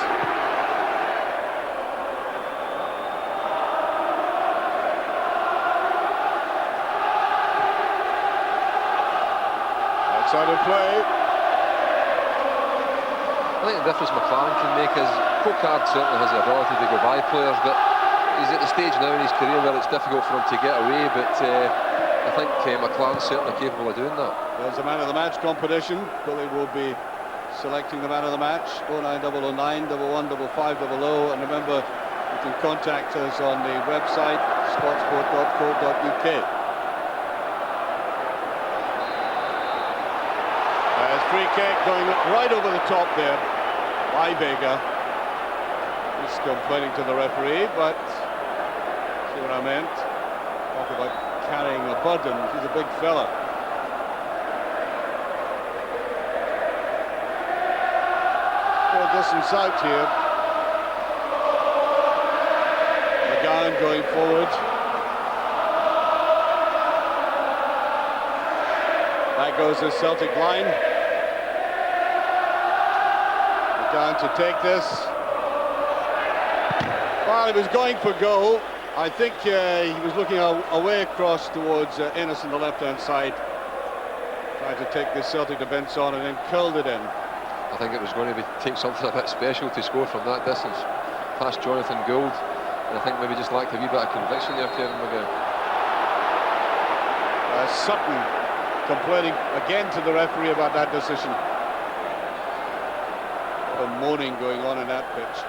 That's out of play. I think the difference McLaren can make is Cocard certainly has the ability to go by players, but he's at the stage now in his career where it's difficult for him to get away, but I think McLaren's certainly capable of doing that. There's a man of the match competition. Killie will be selecting the man of the match. 09009 115500, and remember you can contact us on the website sportsport.co.uk. Free kick going right over the top there by Vega. He's complaining to the referee, but see what I meant? Talk about carrying a burden. He's a big fella. Full distance out here. McGowne going forward. That goes the Celtic line. Down to take this. Well, he was going for goal. I think he was looking away across towards Ennis on the left-hand side. Tried to take this Celtic defence on and then curled it in. I think it was going to take something a bit special to score from that distance. Past Jonathan Gould. And I think maybe just lacked a wee bit of conviction there, Kevin McGowne. Sutton complaining again to the referee about that decision. Moaning going on in that pitch.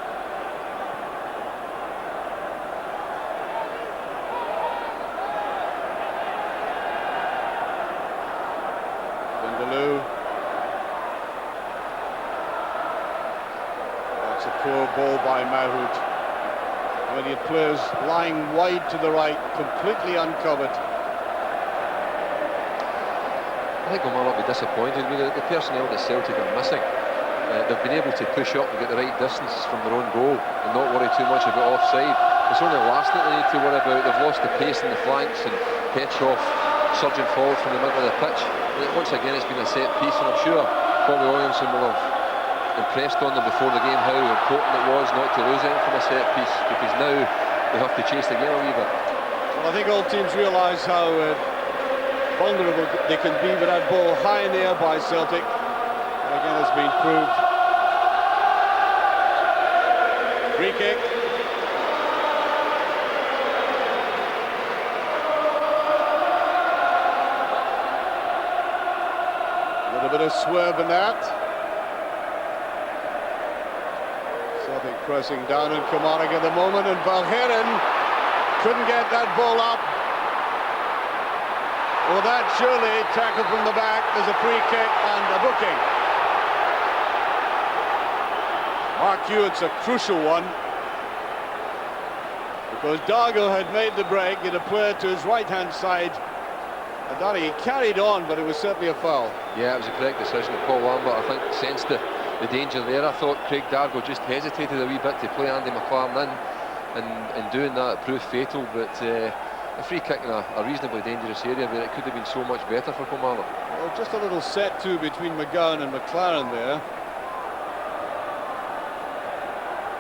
Dindeleux. That's a poor ball by Mahood. I mean, he had players lying wide to the right, completely uncovered. I think Kilmarnock will be disappointed with the personnel that Celtic are missing. They've been able to push up and get the right distance from their own goal and not worry too much about offside. It's only last that they need to worry about. They've lost the pace in the flanks, and Petrov surging forward from the middle of the pitch. And once again, it's been a set piece, and I'm sure Bobby Williamson will have impressed on them before the game how important it was not to lose anything from a set piece, because now they have to chase the game a wee bit. Well, I think all teams realise how vulnerable they can be with that ball high in the air by Celtic. And again, it's been proved. Free kick. swerve in that. Celtic pressing down on Kilmarnock at the moment, and Valherin couldn't get that ball up. Well, that surely tackled from the back. There's a free kick and a booking. Mark Hewitt's a crucial one, because Dargo had made the break, he had a player to his right-hand side. And he carried on, but it was certainly a foul. Yeah, it was a correct decision. Paul Lambert, I think, sensed the danger there. I thought Craig Dargo just hesitated a wee bit to play Andy McLaren in, and in doing that it proved fatal. But a free kick in a reasonably dangerous area where it could have been so much better for Kilmarnock. Well, just a little set too between McGowne and McLaren there.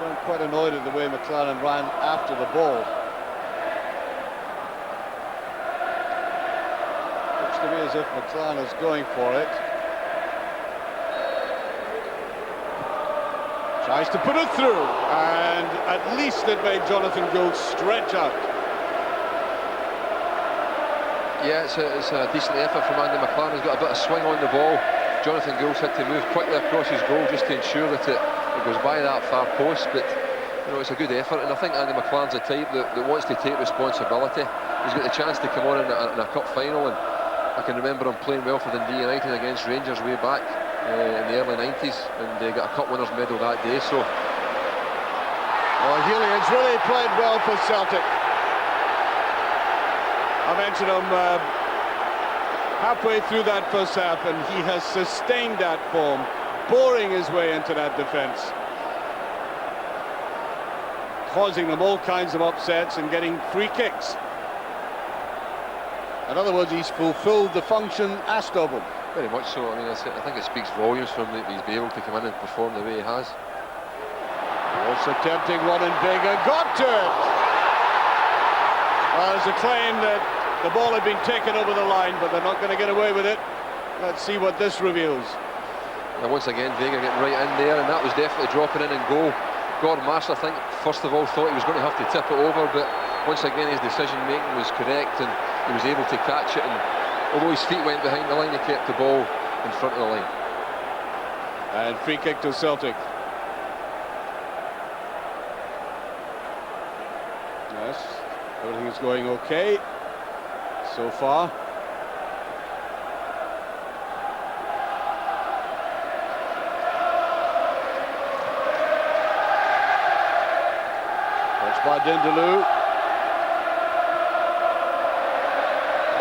I'm quite annoyed at the way McLaren ran after the ball. Looks to me as if McLaren is going for it. Tries to put it through, and at least it made Jonathan Gould stretch out. Yeah, it's a decent effort from Andy McLaren. He's got a bit of swing on the ball. Jonathan Gould's had to move quickly across his goal just to ensure that it goes by that far post, but you know, it's a good effort, and I think Andy McLaren's the type that wants to take responsibility. He's got the chance to come on in a cup final, and I can remember him playing well for Dundee United against Rangers way back in the early 90s, and they got a cup winners medal that day. So Healy has really played well for Celtic. I mentioned him halfway through that first half, and he has sustained that form, boring his way into that defence, causing them all kinds of upsets and getting free kicks. In other words, he's fulfilled the function asked of him. very much so. I mean, I think it speaks volumes for him that he's been able to come in and perform the way he has. Also attempting one in big and got to it. There's a claim that the ball had been taken over the line, but they're not going to get away with it. Let's see what this reveals. And once again, Vega getting right in there, and that was definitely dropping in and goal. Gordon Marsh, I think, first of all thought he was going to have to tip it over, but once again his decision making was correct, and he was able to catch it, and although his feet went behind the line, he kept the ball in front of the line. And free kick to Celtic. Yes, everything's going okay so far. By Dindeleux.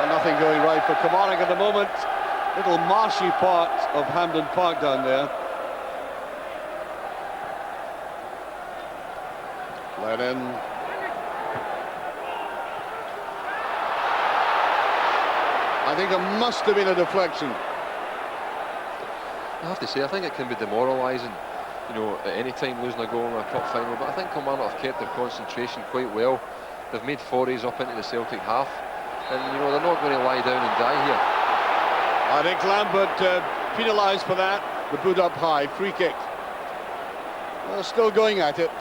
Nothing going right for Kilmarnock at the moment. Little marshy part of Hampden Park down there. Let in. I think there must have been a deflection. I have to say, I think it can be demoralising, you know, at any time losing a goal in a cup final, but I think Kilmarnock have kept their concentration quite well. They've made forays up into the Celtic half, and you know, they're not going to lie down and die here. I think Lambert penalised for that. The boot up high, free kick. Well, still going at it.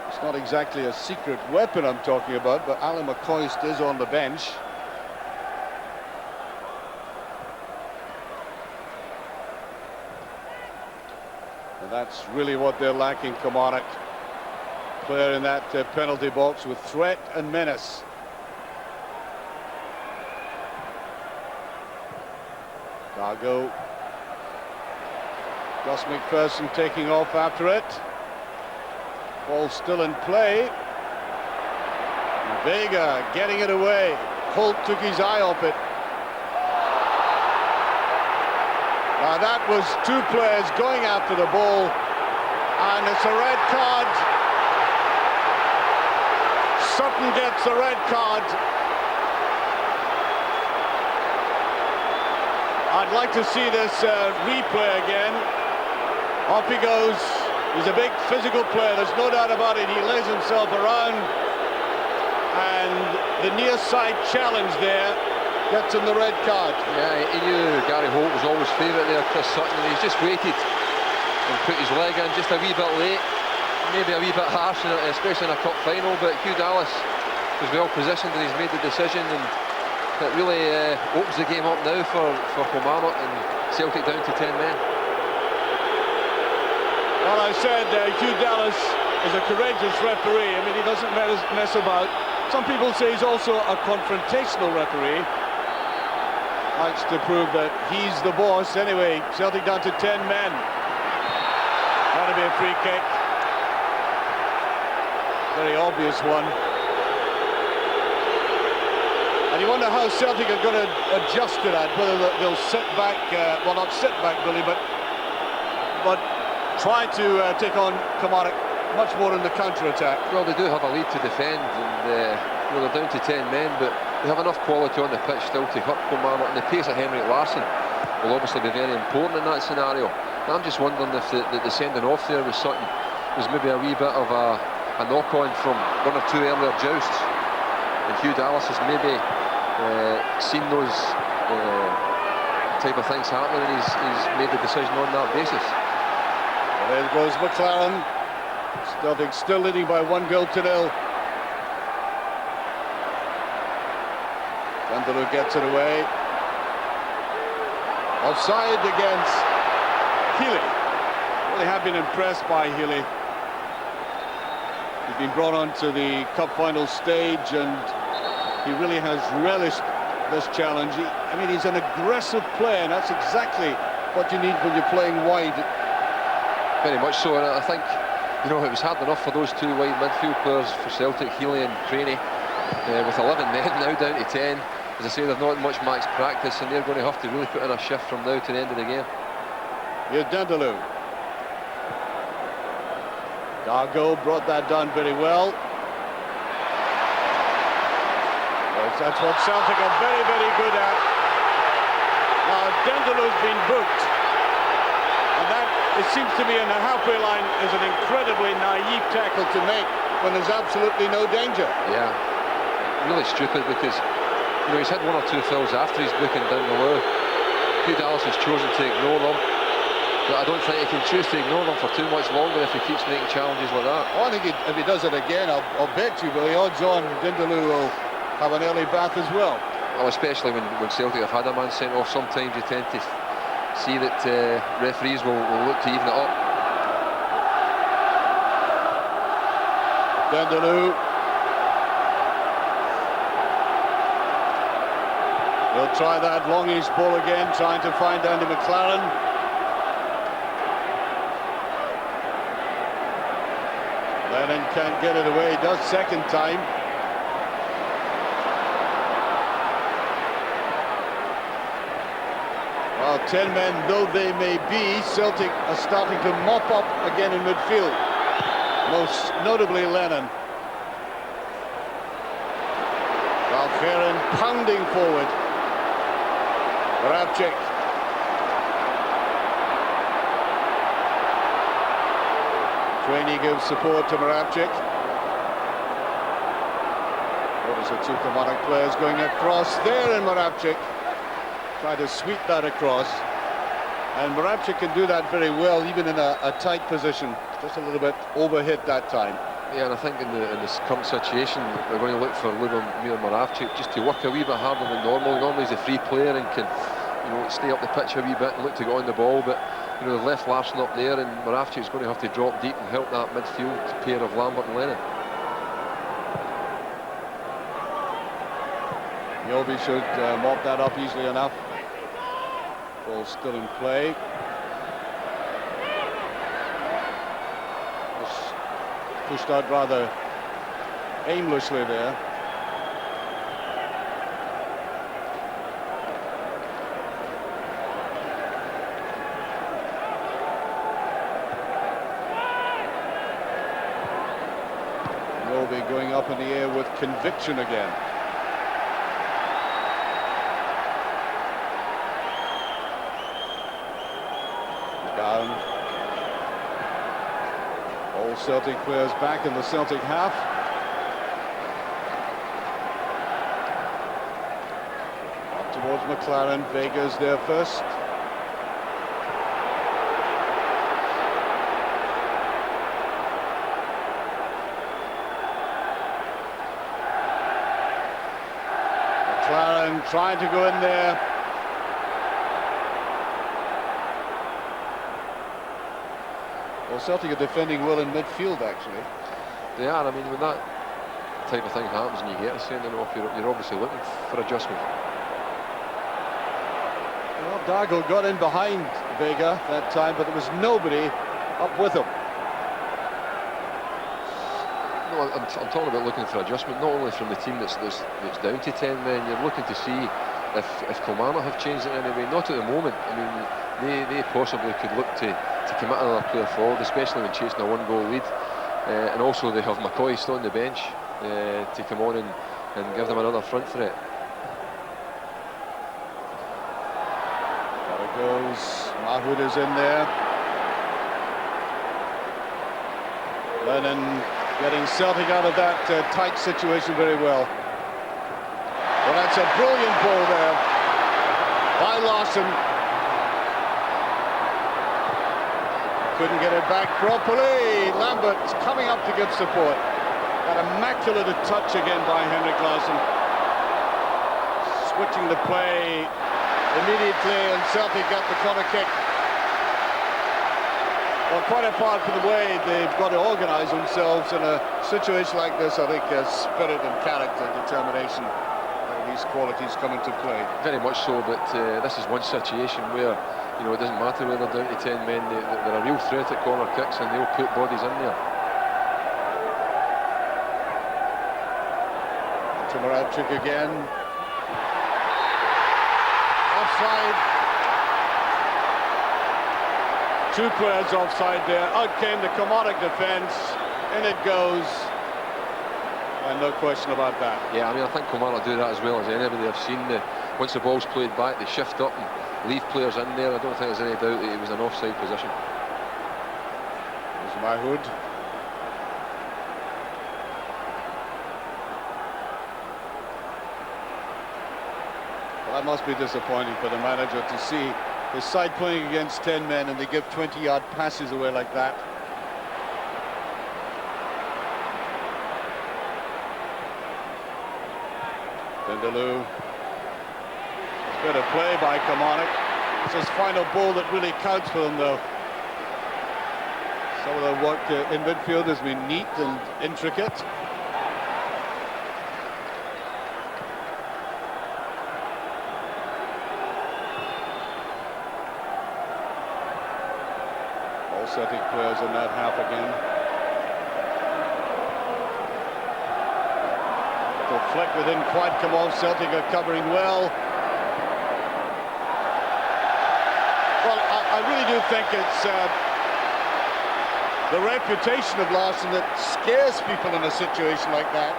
It's not exactly a secret weapon I'm talking about, but Alan McCoist is on the bench. That's really what they're lacking, Kilmarnock. Player in that penalty box with threat and menace. Dargo. Gus MacPherson taking off after it. Ball still in play. Vega getting it away. Holt took his eye off it. Now that was two players going after the ball, and it's a red card. Sutton gets the red card. I'd like to see this replay again. Off he goes. He's a big physical player, there's no doubt about it. He lays himself around, and the near side challenge there gets him the red card. Yeah, he knew Gary Holt was always favourite there, Chris Sutton, and he's just waited and put his leg in just a wee bit late, maybe a wee bit harsh, especially in a cup final. But Hugh Dallas was well positioned and he's made the decision, and it really opens the game up now for Kilmarnock, and Celtic down to 10 men. Well, I said Hugh Dallas is a courageous referee. I mean, he doesn't mess about. Some people say he's also a confrontational referee. Likes to prove that he's the boss. Anyway, Celtic down to 10 men. That'll be a free kick. Very obvious one. And you wonder how Celtic are going to adjust to that, whether they'll sit back, well, not sit back, Billy, but try to take on Kilmarnock much more in the counter-attack. Well, they do have a lead to defend, and they're down to 10 men, but they have enough quality on the pitch still to hurt Kilmarnock, and the pace of Henrik Larsson will obviously be very important in that scenario. And I'm just wondering if the sending off there was something, was maybe a wee bit of a knock-on from one or two earlier jousts, and Hugh Dallas has maybe seen those type of things happening, and he's made the decision on that basis. Well, there goes McLaren. Celtic still leading by 1-0. Dindeleux gets it away. Offside against Killie. Well, they have been impressed by Killie. He's been brought on to the cup final stage, and he really has relished this challenge. I mean, he's an aggressive player, and that's exactly what you need when you're playing wide. Very much so, and I think, you know, it was hard enough for those two wide midfield players for Celtic, Killie and Craney, with 11 men now down to 10. As I say, they've not much match practice, and they're going to have to really put in a shift from now to the end of the game. Here's Dindeleux. Dargo brought that down very well. That's what Celtic are very, very good at. Now, Dindeloux's been booked. And that, it seems to me, in the halfway line is an incredibly naive tackle to make when there's absolutely no danger. Yeah, really stupid, because, you know, he's had one or two fouls after his booking down the low. Hugh Dallas has chosen to ignore them. But I don't think he can choose to ignore them for too much longer if he keeps making challenges like that. Oh, I think if he does it again, I'll bet you, but the odds on Dindeleux will have an early bath as well. Well, especially when Celtic have had a man sent off, sometimes you tend to see that referees will look to even it up. Dindeleux. He'll try that longish ball again, trying to find Andy McLaren. Lennon can't get it away, he does second time. Well, 10 men though they may be, Celtic are starting to mop up again in midfield. Most notably Lennon. McLaren pounding forward. Moravcik. Craney gives support to Moravcik. Notice the two Kilmarnock players going across there, and Moravcik try to sweep that across. And Moravcik can do that very well, even in a tight position. Just a little bit overhit that time. Yeah, and I think in this current situation, they're going to look for Lubomir Moravcik just to work a wee bit harder than normal. Normally he's a free player and can, you know, stay up the pitch a wee bit and look to get on the ball, but, you know, they've left Larsson up there, and Moravcik's going to have to drop deep and help that midfield pair of Lambert and Lennon. Yobi should mop that up easily enough. Ball still in play. Pushed out rather aimlessly there. Yobi going up in the air with conviction again. McGowne. All Celtic players back in the Celtic half. Up towards McLaren. Vega's there first. McLaren trying to go in there. Well, Celtic are defending well in midfield, actually. They are. I mean, when that type of thing happens and you get a sending off, you're obviously looking for adjustment. Well, Dargo got in behind Vega that time, but there was nobody up with him. No, I'm talking about looking for adjustment, not only from the team that's down to 10 men. You're looking to see if Kilmarnock have changed it in any way. Not at the moment. I mean, they possibly could look to commit another player forward, especially when chasing a one-goal lead. And also they have McCoist on the bench to come on and give them another front threat. There it goes. Mahood is in there. Lennon getting Celtic out of that tight situation very well. Well, that's a brilliant ball there by Larson. Couldn't get it back properly. Lambert coming up to give support. That immaculate touch again by Henrik Larsson. Switching the play immediately, and Celtic got the corner kick. Well, quite apart from the way they've got to organise themselves in a situation like this, I think spirit and character, determination, these qualities come into play. Very much so, but this is one situation where, you know, it doesn't matter whether they're down to 10 men, they're a real threat at corner kicks and they'll put bodies in there. Timurabchik again. Offside. Two players offside there. Out came the Kilmarnock defence. In it goes. And no question about that. Yeah, I mean, I think Kilmarnock do that as well as anybody. I've seen once the ball's played back, they shift up and leave players in there. I don't think there's any doubt that it was an offside position. There's Mahood. Well, that must be disappointing for the manager to see his side playing against 10 men and they give 20-yard passes away like that. Dindeleux. It's better play by Kilmarnock. It's his final ball that really counts for them, though. Some of their work in midfield has been neat and intricate. All Celtic players in that half again. The flick that didn't quite come off. Celtic are covering well. Well, I really do think it's the reputation of Larsson that scares people in a situation like that.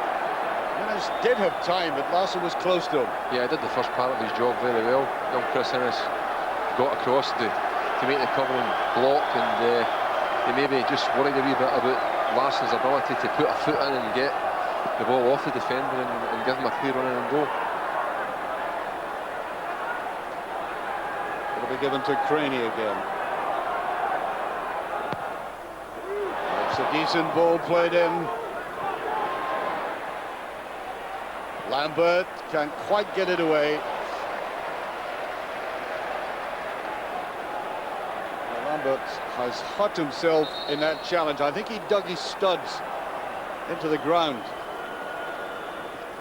Innes did have time, but Larsson was close to him. Yeah, he did the first part of his job very well. Young Chris Innes got across to make the covering block, and he maybe just worried a wee bit about Larsson's ability to put a foot in and get the ball off the defender and give him a clear run in and go. It'll be given to Craney again. It's a decent ball played in. Lambert can't quite get it away. Well, Lambert has hurt himself in that challenge. I think he dug his studs into the ground.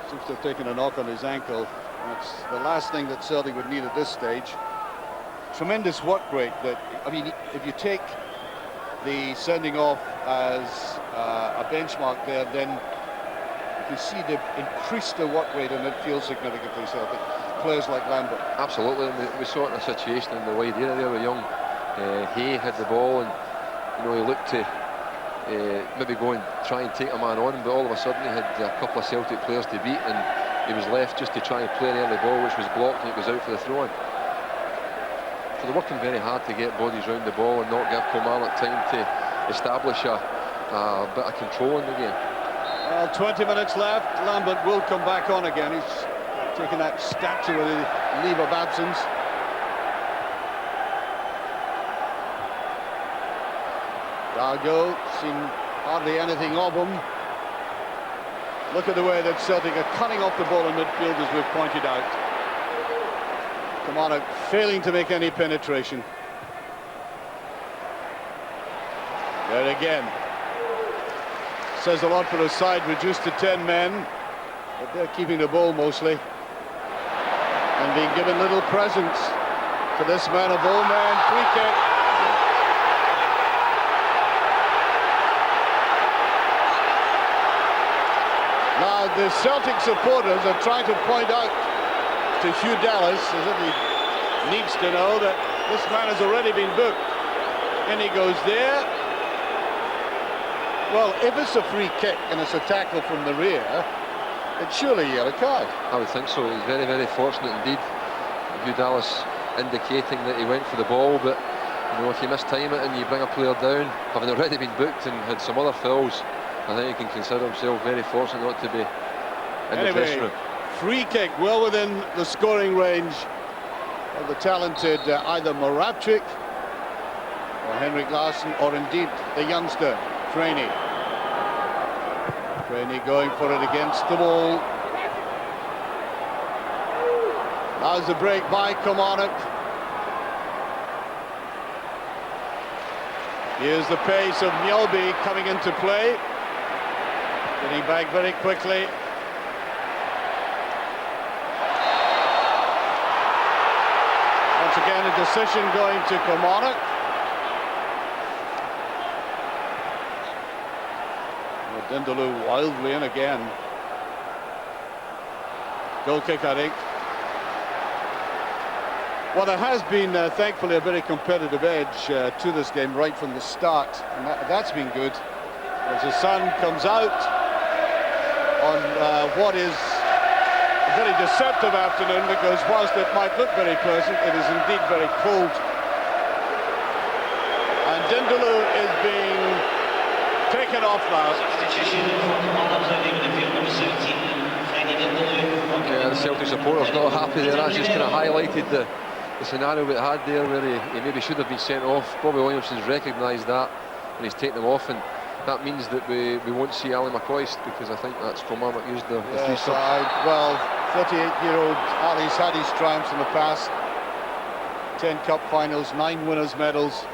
Seems to have taken a knock on his ankle. That's the last thing that Celtic would need at this stage. Tremendous work rate. That, I mean, if you take the sending off as a benchmark there, then you can see they've increased their work rate in midfield significantly, Celtic. Players like Lambert. Absolutely, and we saw it in a situation in the wide area there with Young. Hay had the ball, and you know, he looked to maybe go and try and take a man on, but all of a sudden he had a couple of Celtic players to beat, and he was left just to try and play an early ball, which was blocked, and it was out for the throw-in. So they're working very hard to get bodies round the ball and not give Kilmarnock time to establish a bit of control in the game. Well, 20 minutes left. Lambert will come back on again. He's taken that statue with a leave of absence. Dargo, seen hardly anything of him. Look at the way that Celtic are cutting off the ball in midfield, as we've pointed out. Kilmarnock failing to make any penetration. There again. Says a lot for a side reduced to 10 men, but they're keeping the ball mostly. And being given little presence to this man of all men. Free kick. Now the Celtic supporters are trying to point out to Hugh Dallas, as if he needs to know, that this man has already been booked. And he goes there. Well, if it's a free kick and it's a tackle from the rear, it's surely a yellow card. I would think so. He's very, very fortunate indeed. Hugh Dallas indicating that he went for the ball, but you know, if you mistime it and you bring a player down, having already been booked and had some other fouls, I think he can consider himself very fortunate not to be in the dressing room. Free kick well within the scoring range of the talented either Moravchik or Henrik Larsson, or indeed the youngster Trainee. Trainee going for it against the wall. Now's the break by Kilmarnock. Here's the pace of Mjolby coming into play. Getting back very quickly. Once again, a decision going to Kilmarnock. Dindeleux wildly in again. Goal kick, I think. Well, there has been, thankfully, a very competitive edge to this game right from the start, and that's been good. As the sun comes out on what is a very deceptive afternoon, because whilst it might look very pleasant, it is indeed very cold. And Dindeleux is being taken off now. Yeah, the Celtic supporters not happy there. That's just kind of highlighted the scenario we had there, where he maybe should have been sent off. Bobby Williamson's recognised that and he's taken him off, and that means that we won't see Ali McCoist, because I think that's Kilmarnock used the free sub. Well, 38-year-old Ali's had his triumphs in the past. 10 cup finals, 9 winners' medals.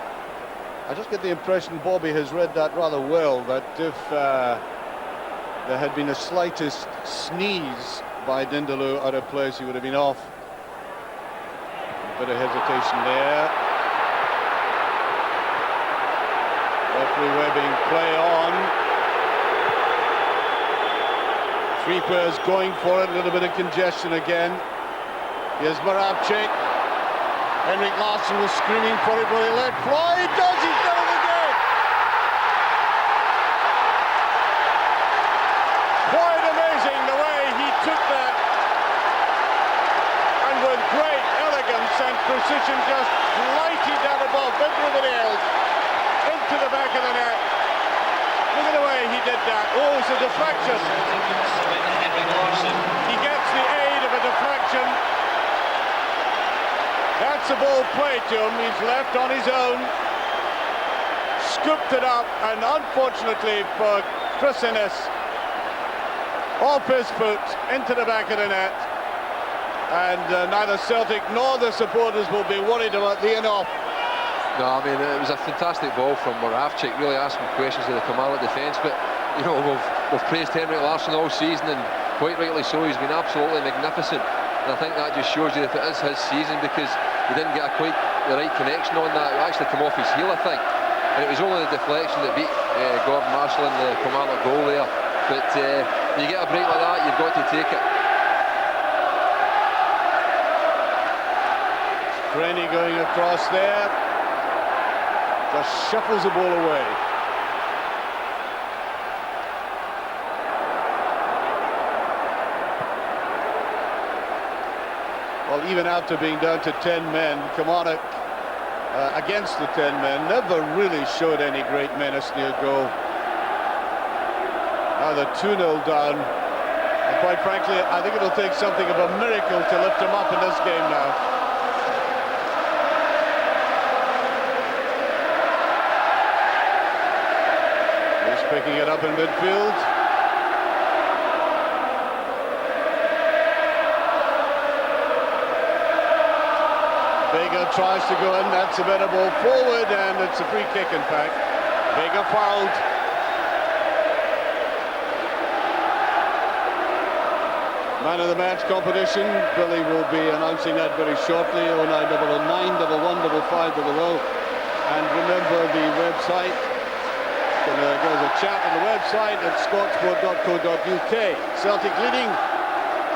I just get the impression Bobby has read that rather well, that if there had been the slightest sneeze by Dindeleux out of place, he would have been off. A bit of hesitation there. Referee Webbing, play on. 3 players going for it, a little bit of congestion again. Here's Moravchik. Henrik Larsson was screaming for it, but he let fly. He does, he's done it again! Quite amazing the way he took that, and with great elegance and precision just lighted that above everybody else into the back of the net. Look at the way he did that. Oh, it's a deflection. He gets the aid of a deflection. That's a ball played to him. He's left on his own, scooped it up, and unfortunately for Chris Innes, off his foot into the back of the net. And neither Celtic nor the supporters will be worried about the in-off. No, I mean, it was a fantastic ball from Moravchik, really asking questions of the Kilmarnock defence, but you know, we've praised Henrik Larsson all season, and quite rightly so. He's been absolutely magnificent. And I think that just shows you that it is his season, because he didn't get quite the right connection on that. It actually came off his heel, I think. And it was only the deflection that beat Gordon Marshall in the Kilmarnock goal there. But you get a break like that, you've got to take it. Rennie going across there. Just shuffles the ball away. Well, even after being down to 10 men, Kilmarnock against the 10 men never really showed any great menace near goal. Now they're 2-0 down, and quite frankly, I think it'll take something of a miracle to lift them up in this game now. He's picking it up in midfield. Canero tries to go in, that's a better ball forward, and it's a free kick in fact. Vega fouled. Man of the match competition, Billy will be announcing that very shortly. 09009 115500. And remember the website. Gonna give us a chat on the website at scottsport.co.uk. Celtic leading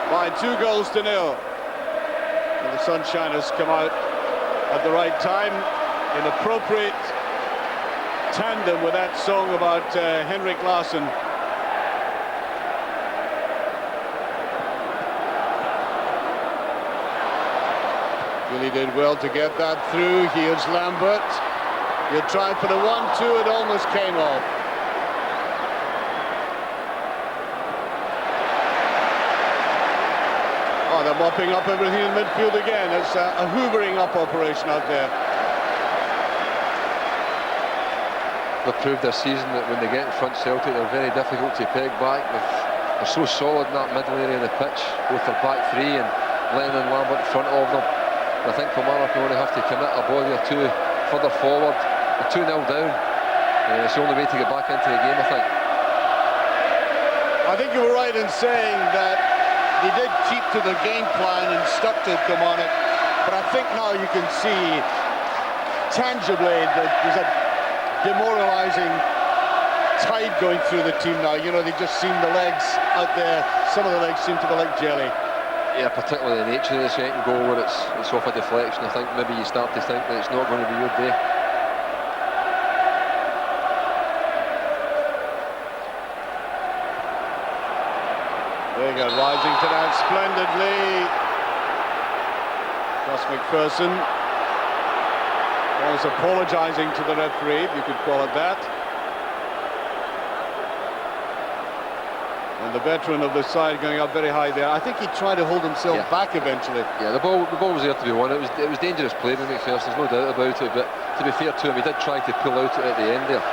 by 2-0. And the sunshine has come out at the right time, in appropriate tandem with that song about Henrik Larsson. Killie did well to get that through. Here's Lambert. You tried for the 1-2, it almost came off. Oh, they're mopping up everything in midfield again. It's a hoovering up operation out there. They've proved this season that when they get in front Celtic, they're very difficult to peg back. They're so solid in that middle area of the pitch, both their back three and Lennon and Lambert in front of them. I think Kilmarnock will only have to commit a body or two further forward. They're 2-0 down. It's the only way to get back into the game, I think. I think you were right in saying that they did keep to the game plan and stuck to Kilmarnock, but I think now you can see tangibly that there's a demoralising tide going through the team now. You know, they just seem the legs out there, some of the legs seem to be like jelly. Yeah, particularly the nature of the second goal where it's off a deflection. I think maybe you start to think that it's not going to be your day. There you go, rising to that splendidly. Gus MacPherson was apologising to the referee, if you could call it that. And the veteran of the side going up very high there. I think he tried to hold himself back eventually. Yeah, the ball was there to be won. It was dangerous play by MacPherson, there's no doubt about it. But to be fair to him, he did try to pull out at the end there.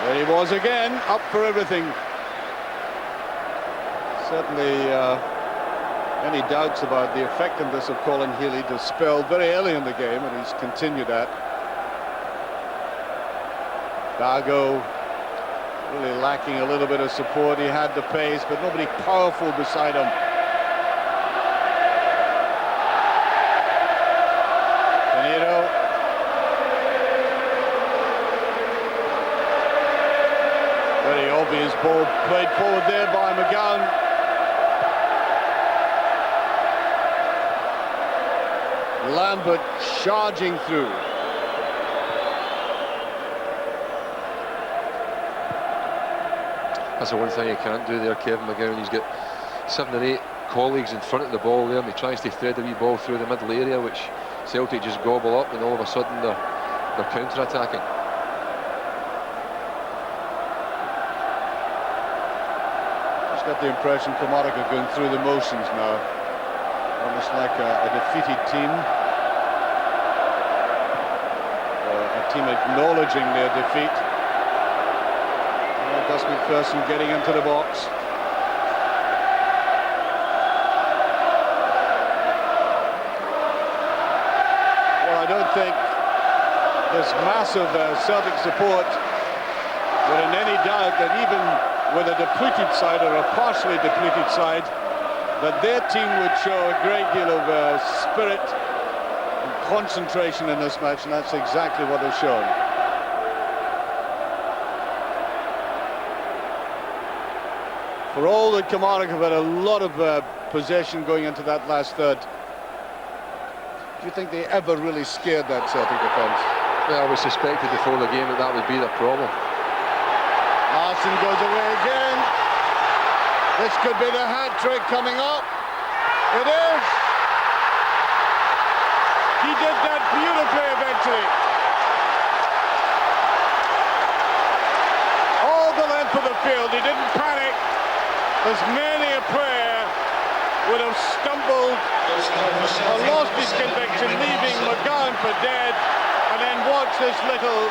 There he was again, up for everything. Certainly any doubts about the effectiveness of Colin Healy dispelled very early in the game, and he's continued that. Dargo really lacking a little bit of support. He had the pace, but nobody powerful beside him. Canero. Very obvious ball played forward there by McGowne. Lambert charging through. That's the one thing he can't do there, Kevin McGowne. He's got 7 or 8 colleagues in front of the ball there, and he tries to thread a wee ball through the middle area, which Celtic just gobble up, and all of a sudden they're counter-attacking. Just got the impression Kilmarnock are going through the motions now, almost like a defeated team, a team acknowledging their defeat. Gus MacPherson getting into the box. Well, I don't think this massive Celtic support were in any doubt that even with a depleted side or a partially depleted side, that their team would show a great deal of spirit and concentration in this match, and that's exactly what they've shown. For all that Kilmarnock have had a lot of possession going into that last third, do you think they ever really scared that Celtic defence? Well, we suspected before the game that would be the problem. Larsson goes away again. This could be the hat-trick coming up. It is. He did that beautifully eventually. All the length of the field, he didn't panic. There's many a player would have stumbled or lost his conviction, leaving McGowne for dead, and then watch this little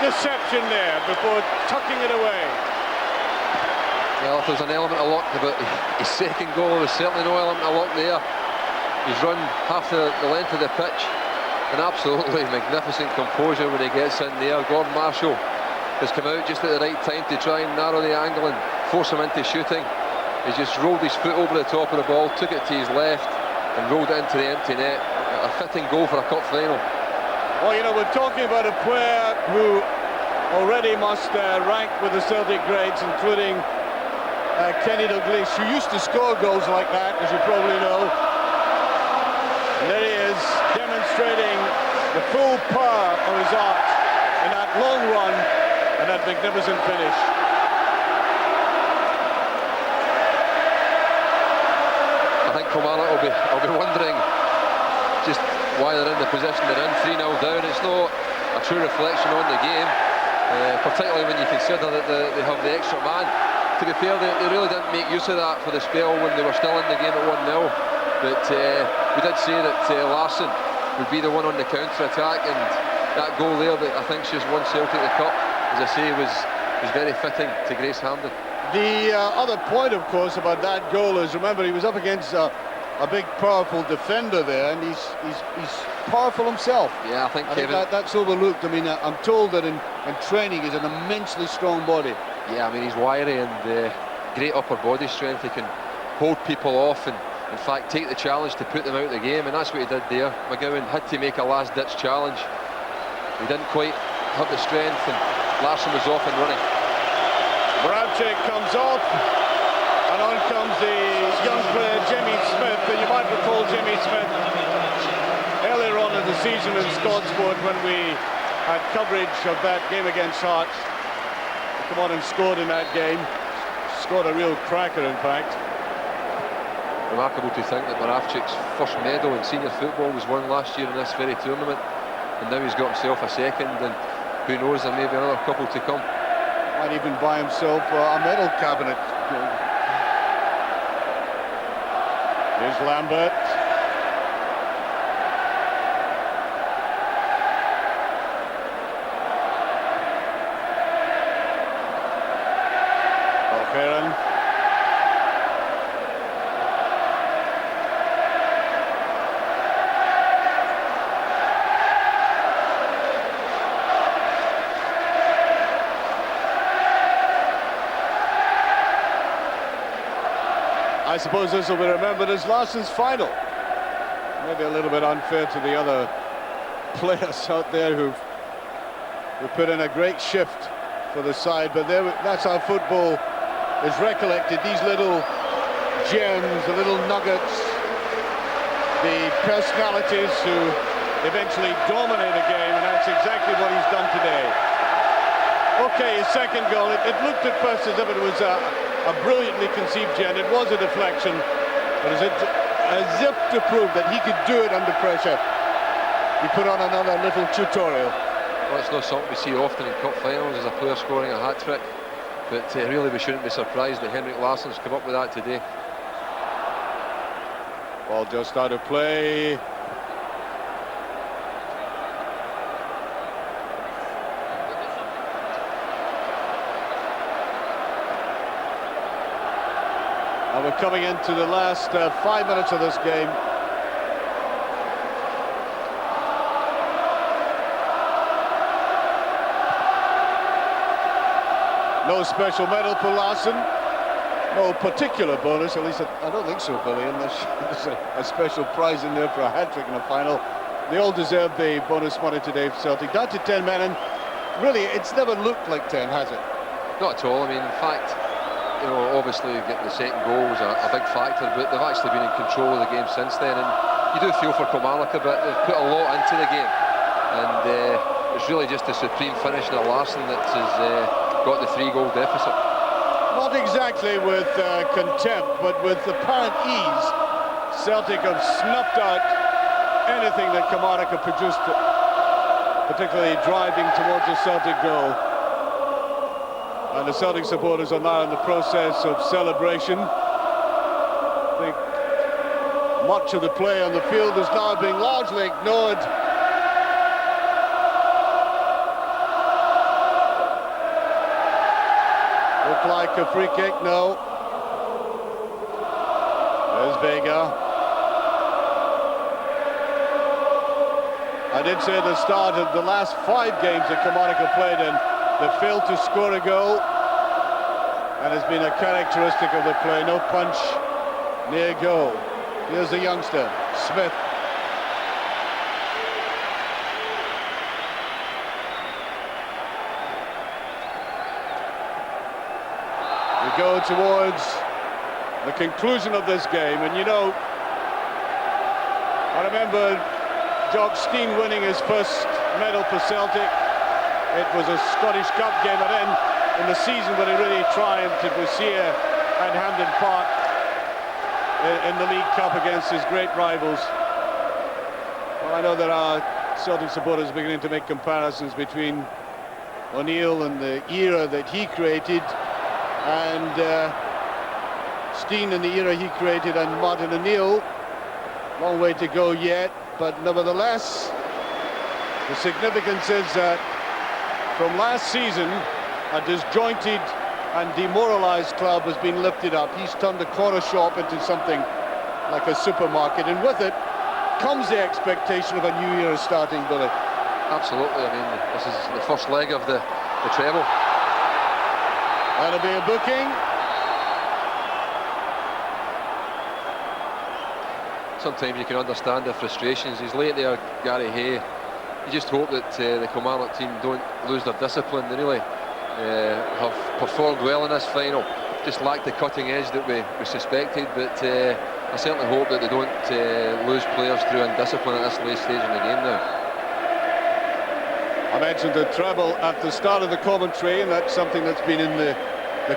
deception there before tucking it away. Well, if there's an element of luck about his second goal, there's certainly no element of luck there. He's run half the length of the pitch, and absolutely magnificent composure when he gets in there. Gordon Marshall has come out just at the right time to try and narrow the angle and force him into shooting. He's just rolled his foot over the top of the ball, took it to his left and rolled it into the empty net. A fitting goal for a cup final. Well, you know, we're talking about a player who already must rank with the Celtic greats, including Kenny Dalglish, who used to score goals like that, as you probably know. And there he is, demonstrating the full power of his art in that long run and that magnificent finish. I think Kilmarnock will be wondering just why they're in the position they're in, 3-0 down. It's not a true reflection on the game, particularly when you consider that they have the extra man. To be fair, they really didn't make use of that for the spell when they were still in the game at 1-0. But we did say that Larsson would be the one on the counter-attack, and that goal there that I think she's won Celtic the Cup, as I say, was very fitting to Grace Hampden. The other point, of course, about that goal is, remember, he was up against a big, powerful defender there, and he's powerful himself. Yeah, I think Kevin, that's overlooked. I mean, I'm told that in training he's an immensely strong body. Yeah, I mean, he's wiry and great upper body strength. He can hold people off and, in fact, take the challenge to put them out of the game, and that's what he did there. McGowne had to make a last-ditch challenge. He didn't quite have the strength, and Larsson was off and running. Bravchik comes off, and on comes the young player Jimmy Smith. And you might recall Jimmy Smith earlier on in the season in Scotsport when we had coverage of that game against Hearts. He came on and scored in that game. Scored a real cracker, in fact. Remarkable to think that Bravchik's first medal in senior football was won last year in this very tournament, and now he's got himself a second, and who knows, there may be another couple to come. Might even buy himself a medal cabinet. Here's Lambert. McLaren. I suppose this will be remembered as Larsson's final. Maybe a little bit unfair to the other players out there who put in a great shift for the side, but that's how football is recollected. These little gems, the little nuggets, the personalities who eventually dominate a game, and that's exactly what he's done today. Okay, his second goal, it looked at first as if it was a brilliantly conceived gen. It was a deflection, but as if to prove that he could do it under pressure, he put on another little tutorial. Well, it's not something we see often in cup finals, as a player scoring a hat-trick, but really we shouldn't be surprised that Henrik Larsson's come up with that today. Ball just out of play. And we're coming into the last 5 minutes of this game. No special medal for Larsson. No particular bonus, at least I don't think so, Billy. And there's a special prize in there for a hat-trick in the final. They all deserve the bonus money today for Celtic. Down to 10 men, and really, it's never looked like 10, has it? Not at all. I mean, in fact, you know, obviously getting the second goal was a big factor, but they've actually been in control of the game since then, and you do feel for Kilmarnock a bit. They've put a lot into the game, and it's really just the supreme finish of Larsson that has got the 3-goal deficit. Not exactly with contempt, but with apparent ease. Celtic have snuffed out anything that Kilmarnock have produced, particularly driving towards the Celtic goal. And the Celtic supporters are now in the process of celebration. I think much of the play on the field is now being largely ignored. Looked like a free kick, no. There's Vega. I did say at the start of the last 5 games that Kilmarnock have played in, they failed to score a goal. And it's been a characteristic of the play, no punch near goal. Here's the youngster, Smith. We go towards the conclusion of this game, and you know, I remember Jock Stein winning his first medal for Celtic. It was a Scottish Cup game at end in the season when he really triumphed. It was here at Hampden Park in the League Cup against his great rivals. Well, I know there are Celtic supporters beginning to make comparisons between O'Neill and the era that he created and Stein and the era he created and Martin O'Neill. Long way to go yet, but nevertheless, the significance is that from last season, a disjointed and demoralised club has been lifted up. He's turned the corner shop into something like a supermarket, and with it comes the expectation of a new era starting, Billy. Absolutely. I mean, this is the first leg of the treble. That'll be a booking. Sometimes you can understand the frustrations. He's late there, Gary Hay. You just hope that the Kilmarnock team don't lose their discipline. They really have performed well in this final. Just lacked the cutting edge that we suspected, but I certainly hope that they don't lose players through indiscipline at this late stage in the game now. I mentioned the treble at the start of the commentary, and that's something that's been in the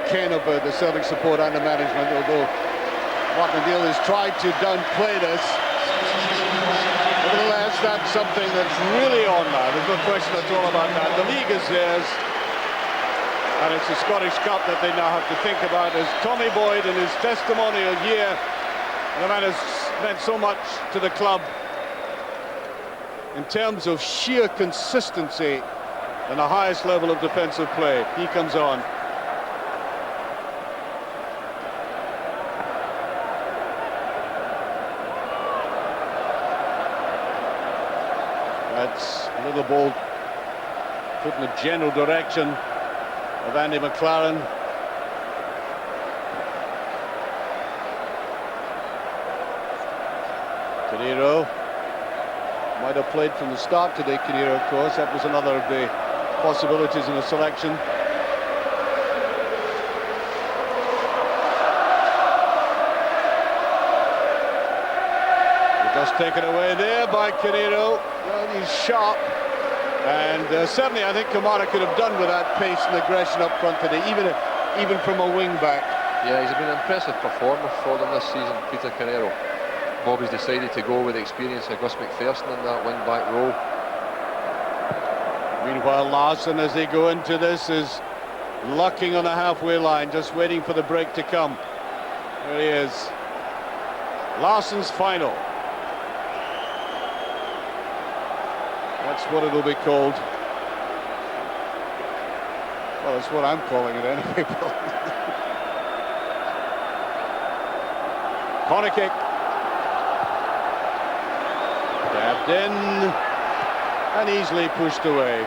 ken of the Celtic support and the management, although Martin O'Neill has tried to downplay this. Nevertheless, that's something that's really on now. There's no question at all about that. The league is theirs, and it's the Scottish Cup that they now have to think about. As Tommy Boyd in his testimonial here, the man has meant so much to the club in terms of sheer consistency and the highest level of defensive play. He comes on. That's a little ball put in the general direction of Andy McLaren. Canero might have played from the start today, Canero, of course. That was another of the possibilities in the selection. Just taken away there by Canero. Well, he's sharp, and certainly I think Kilmarnock could have done with that pace and aggression up front today, even from a wing back. Yeah, he's been an impressive performer for them this season, Peter Canero. Bobby's decided to go with the experience of Gus MacPherson in that wing back role. Meanwhile, Larson, as they go into this, is lucking on the halfway line, just waiting for the break to come. There he is. Larson's final. That's what it'll be called. Well, that's what I'm calling it anyway. Corner kick. Dabbed in and easily pushed away.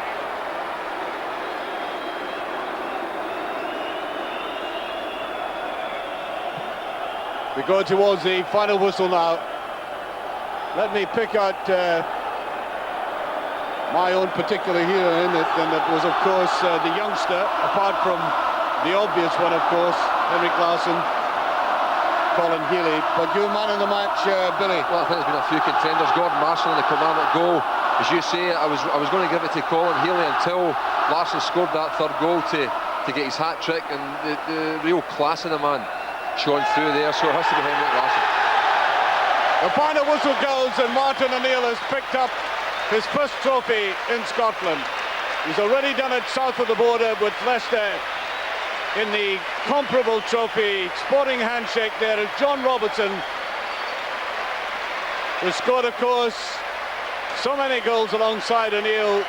We go towards the final whistle now. Let me pick out my own particular hero in it, and it was, of course, the youngster, apart from the obvious one, of course, Henrik Larsson, Colin Healy. But you man in the match, Billy. Well, I think there's been a few contenders. Gordon Marshall in the Kilmarnock goal. As you say, I was going to give it to Colin Healy until Larsson scored that third goal to get his hat-trick, and the real class of the man shone through there, so it has to be Henrik Larsson. The final whistle goes, and Martin O'Neill has picked up his first trophy in Scotland. He's already done it south of the border with Leicester in the comparable trophy. Sporting handshake there as John Robertson who scored, of course, so many goals alongside O'Neill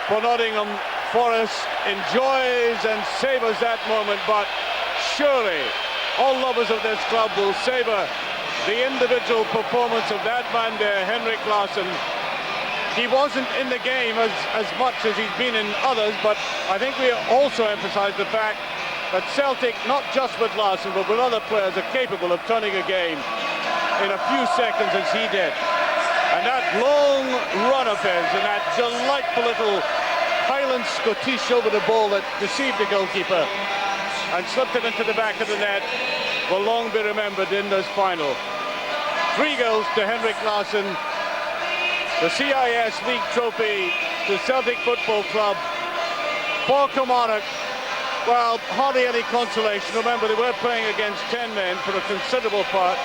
for Nottingham Forest, enjoys and savours that moment, but surely all lovers of this club will savour the individual performance of that man there, Henrik Larsson. He wasn't in the game as much as he's been in others, but I think we also emphasise the fact that Celtic, not just with Larsson, but with other players, are capable of turning a game in a few seconds as he did. And that long run of his and that delightful little Highland Scottish over the ball that deceived the goalkeeper and slipped it into the back of the net will long be remembered in this final. 3 goals to Henrik Larsson, the CIS League trophy to Celtic Football Club. For Kilmarnock, well, hardly any consolation. Remember, they were playing against 10 men for a considerable part.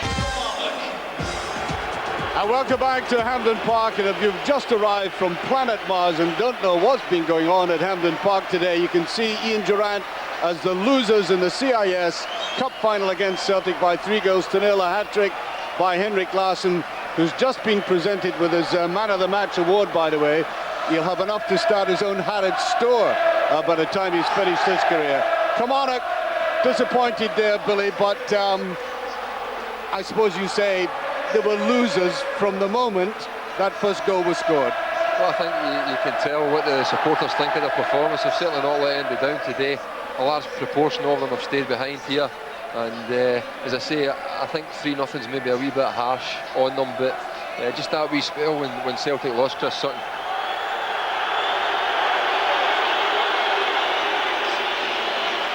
And welcome back to Hampden Park, and if you've just arrived from planet Mars and don't know what's been going on at Hampden Park today, you can see Ian Durrant as the losers in the CIS Cup final against Celtic by 3 goals to 0, a hat-trick by Henrik Larsson, who's just been presented with his Man of the Match award, by the way. He'll have enough to start his own Harrods store by the time he's finished his career. Kilmarnock disappointed there, Billy, but I suppose you say they were losers from the moment that first goal was scored. Well, I think you can tell what the supporters think of their performance. They've certainly not let anybody down today. A large proportion of them have stayed behind here, and as I say, I think 3-0's maybe a wee bit harsh on them, but just that wee spell when Celtic lost Chris Sutton.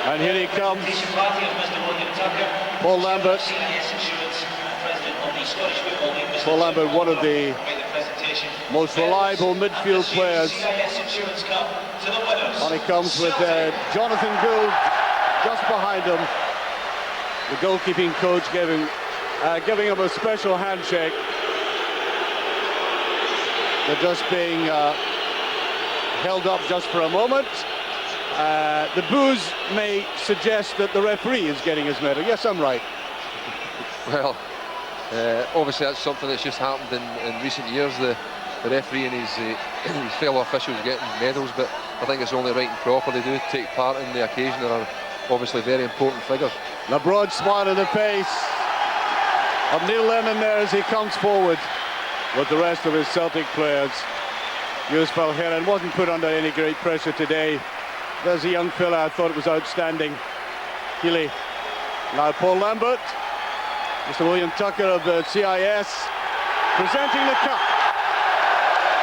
And here he comes, Paul Lambert. Paul Lambert, one of the most reliable midfield players. And he comes with Jonathan Gould just behind him. The goalkeeping coach giving him a special handshake. They're just being held up just for a moment. The boos may suggest that the referee is getting his medal. Yes, I'm right. Well, obviously that's something that's just happened in recent years. The referee and his fellow officials getting medals, but I think it's only right and proper. They do take part in the occasion. They are obviously very important figures. A broad smile on the face of Neil Lennon there as he comes forward with the rest of his Celtic players. Yusufel Heron wasn't put under any great pressure today. There's a young fella, I thought it was outstanding. Killie. Now Paul Lambert, Mr. William Tucker of the CIS, presenting the cup.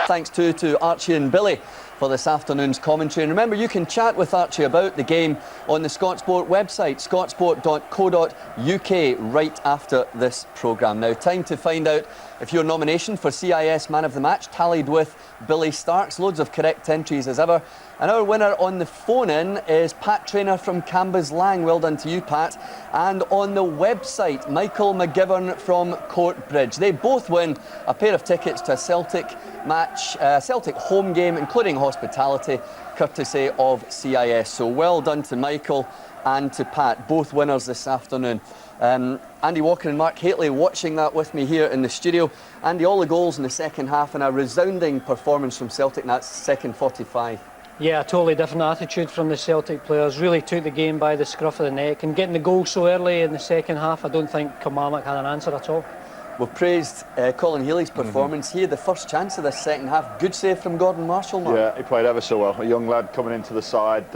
Thanks to Archie and Billy for this afternoon's commentary. And remember, you can chat with Archie about the game on the Scotsport website, scotsport.co.uk, right after this programme. Now, time to find out if your nomination for CIS Man of the Match tallied with Billy Stark's. Loads of correct entries as ever. And our winner on the phone-in is Pat Traynor from Cambuslang. Well done to you, Pat. And on the website, Michael McGivern from Courtbridge. They both win a pair of tickets to a Celtic match, Celtic home game, including hospitality, courtesy of CIS. So well done to Michael and to Pat, both winners this afternoon. Andy Walker and Mark Haitley watching that with me here in the studio. Andy, all the goals in the second half and a resounding performance from Celtic in that second 45. Yeah, a totally different attitude from the Celtic players. Really took the game by the scruff of the neck, and getting the goal so early in the second half, I don't think Kilmarnock had an answer at all. We've praised Colin Healy's performance. He had the first chance of this second half. Good save from Gordon Marshall, Mark. Yeah, he played ever so well. A young lad coming into the side,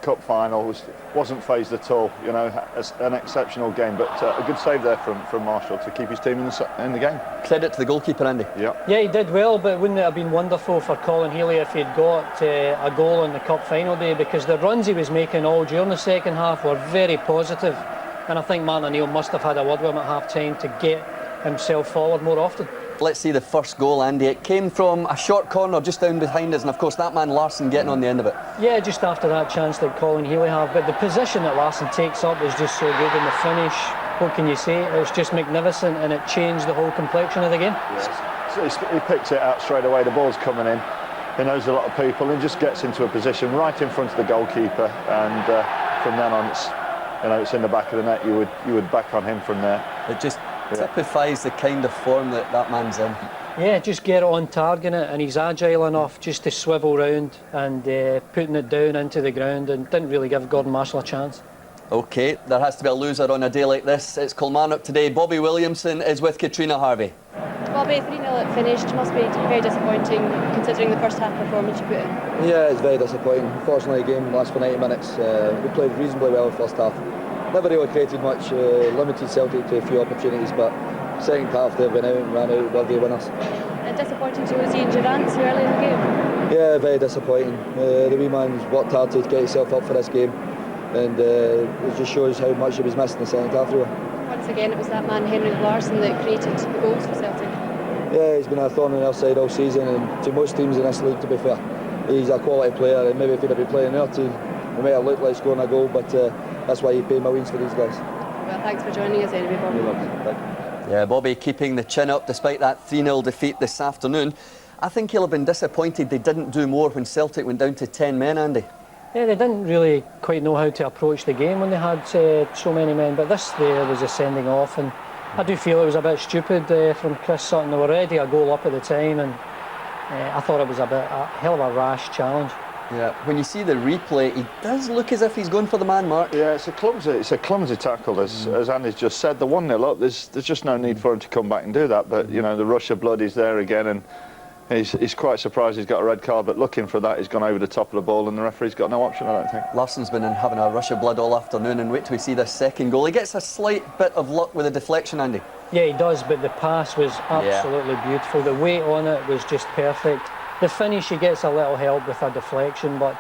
cup final, wasn't phased at all. You know, an exceptional game, but a good save there from Marshall to keep his team in the game. Credit to the goalkeeper, Andy. Yeah, he did well, but wouldn't it have been wonderful for Colin Healy if he'd got a goal on the cup final day, because the runs he was making all during the second half were very positive, and I think Martin O'Neill must have had a word with him at half-time to get himself forward more often. Let's see the first goal, Andy. It came from a short corner just down behind us, and of course that man Larsson getting on the end of it. Yeah, just after that chance that Colin Healy had, but the position that Larsson takes up is just so good, and the finish, what can you say? It's just magnificent, and it changed the whole complexion of the game. Yes. So he picks it out straight away. The ball's coming in. He knows a lot of people and just gets into a position right in front of the goalkeeper, and from then on it's in the back of the net. You would back on him from there. typifies the kind of form that man's in. Yeah, just get it on target it, and he's agile enough just to swivel round and putting it down into the ground, and didn't really give Gordon Marshall a chance. OK, there has to be a loser on a day like this. It's Kilmarnock today. Bobby Williamson is with Katrina Harvey. Bobby, 3-0 at finished. Must be very disappointing considering the first half performance you put in. Yeah, it's very disappointing. Unfortunately, the game lasted for 90 minutes. We played reasonably well in the first half. Never really created much, limited Celtic to a few opportunities, but second half they went out and ran out worthy winners. And disappointing to lose Ian Durrant so early in the game? Yeah, very disappointing. The wee man's worked hard to get himself up for this game, and it just shows how much he was missing in the second half. Really. Once again, it was that man Henrik Larsson that created the goals for Celtic. Yeah, he's been a thorn in our side all season, and to most teams in this league, to be fair. He's a quality player, and maybe if he'd have been playing in our team, we might have looked like scoring a goal, but that's why you pay millions for these guys. Well, thanks for joining us anyway, Bobby. Yeah, Bobby keeping the chin up despite that 3-0 defeat this afternoon. I think he'll have been disappointed they didn't do more when Celtic went down to 10 men, Andy. Yeah, they didn't really quite know how to approach the game when they had so many men, but this there was a sending off, and I do feel it was a bit stupid from Chris Sutton. They were already a goal up at the time, and I thought it was a hell of a rash challenge. Yeah, when you see the replay, he does look as if he's going for the man, Mark. Yeah, it's a clumsy tackle, as Andy's just said. The 1-0 up, there's just no need for him to come back and do that. But you know, the rush of blood is there again, and he's quite surprised he's got a red card. But looking for that, he's gone over the top of the ball, and the referee's got no option, I don't think. Larsson's been having a rush of blood all afternoon, and wait till we see this second goal. He gets a slight bit of luck with a deflection, Andy. Yeah, he does, but the pass was absolutely beautiful. The weight on it was just perfect. The finish, he gets a little help with a deflection, but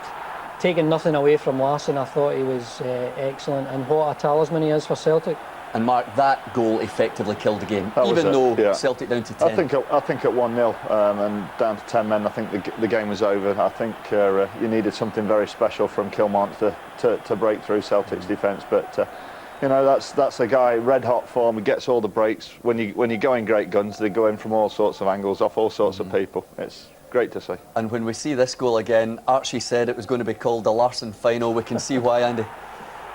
taking nothing away from Larsson, I thought he was excellent, and what a talisman he is for Celtic. And Mark, that goal effectively killed the game, even though Celtic down to 10. I think at 1-0 and down to 10 men, I think the game was over. I think you needed something very special from Kilmarnock to break through Celtic's defence, but you know, that's a guy, red hot form. He gets all the breaks. When you go in great guns, they go in from all sorts of angles, off all sorts of people. It's great to see. And when we see this goal again, Archie said it was going to be called the Larsson final. We can see why, Andy.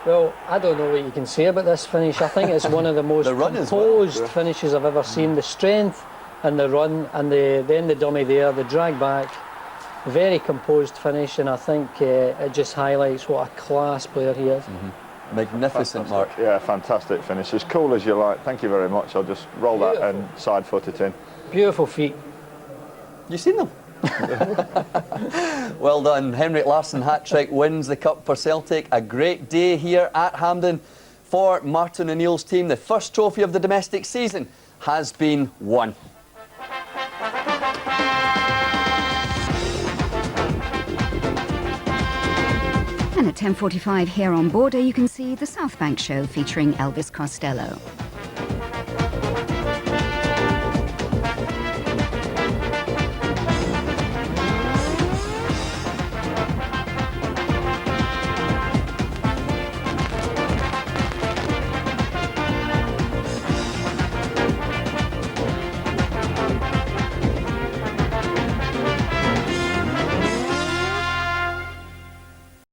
Well, I don't know what you can say about this finish. I think it's one of the most composed finishes I've ever seen. The strength and the run, and then the dummy there, the drag back, very composed finish, and I think it just highlights what a class player he is. Magnificent, Mark. Yeah, fantastic finish. As cool as you like. Thank you very much. I'll just roll that and side foot it in. Beautiful feet. You seen them? Well done. Henrik Larsson hat-trick wins the cup for Celtic. A great day here at Hampden for Martin O'Neill's team. The first trophy of the domestic season has been won. And at 10:45 here on Border, you can see the South Bank show featuring Elvis Costello.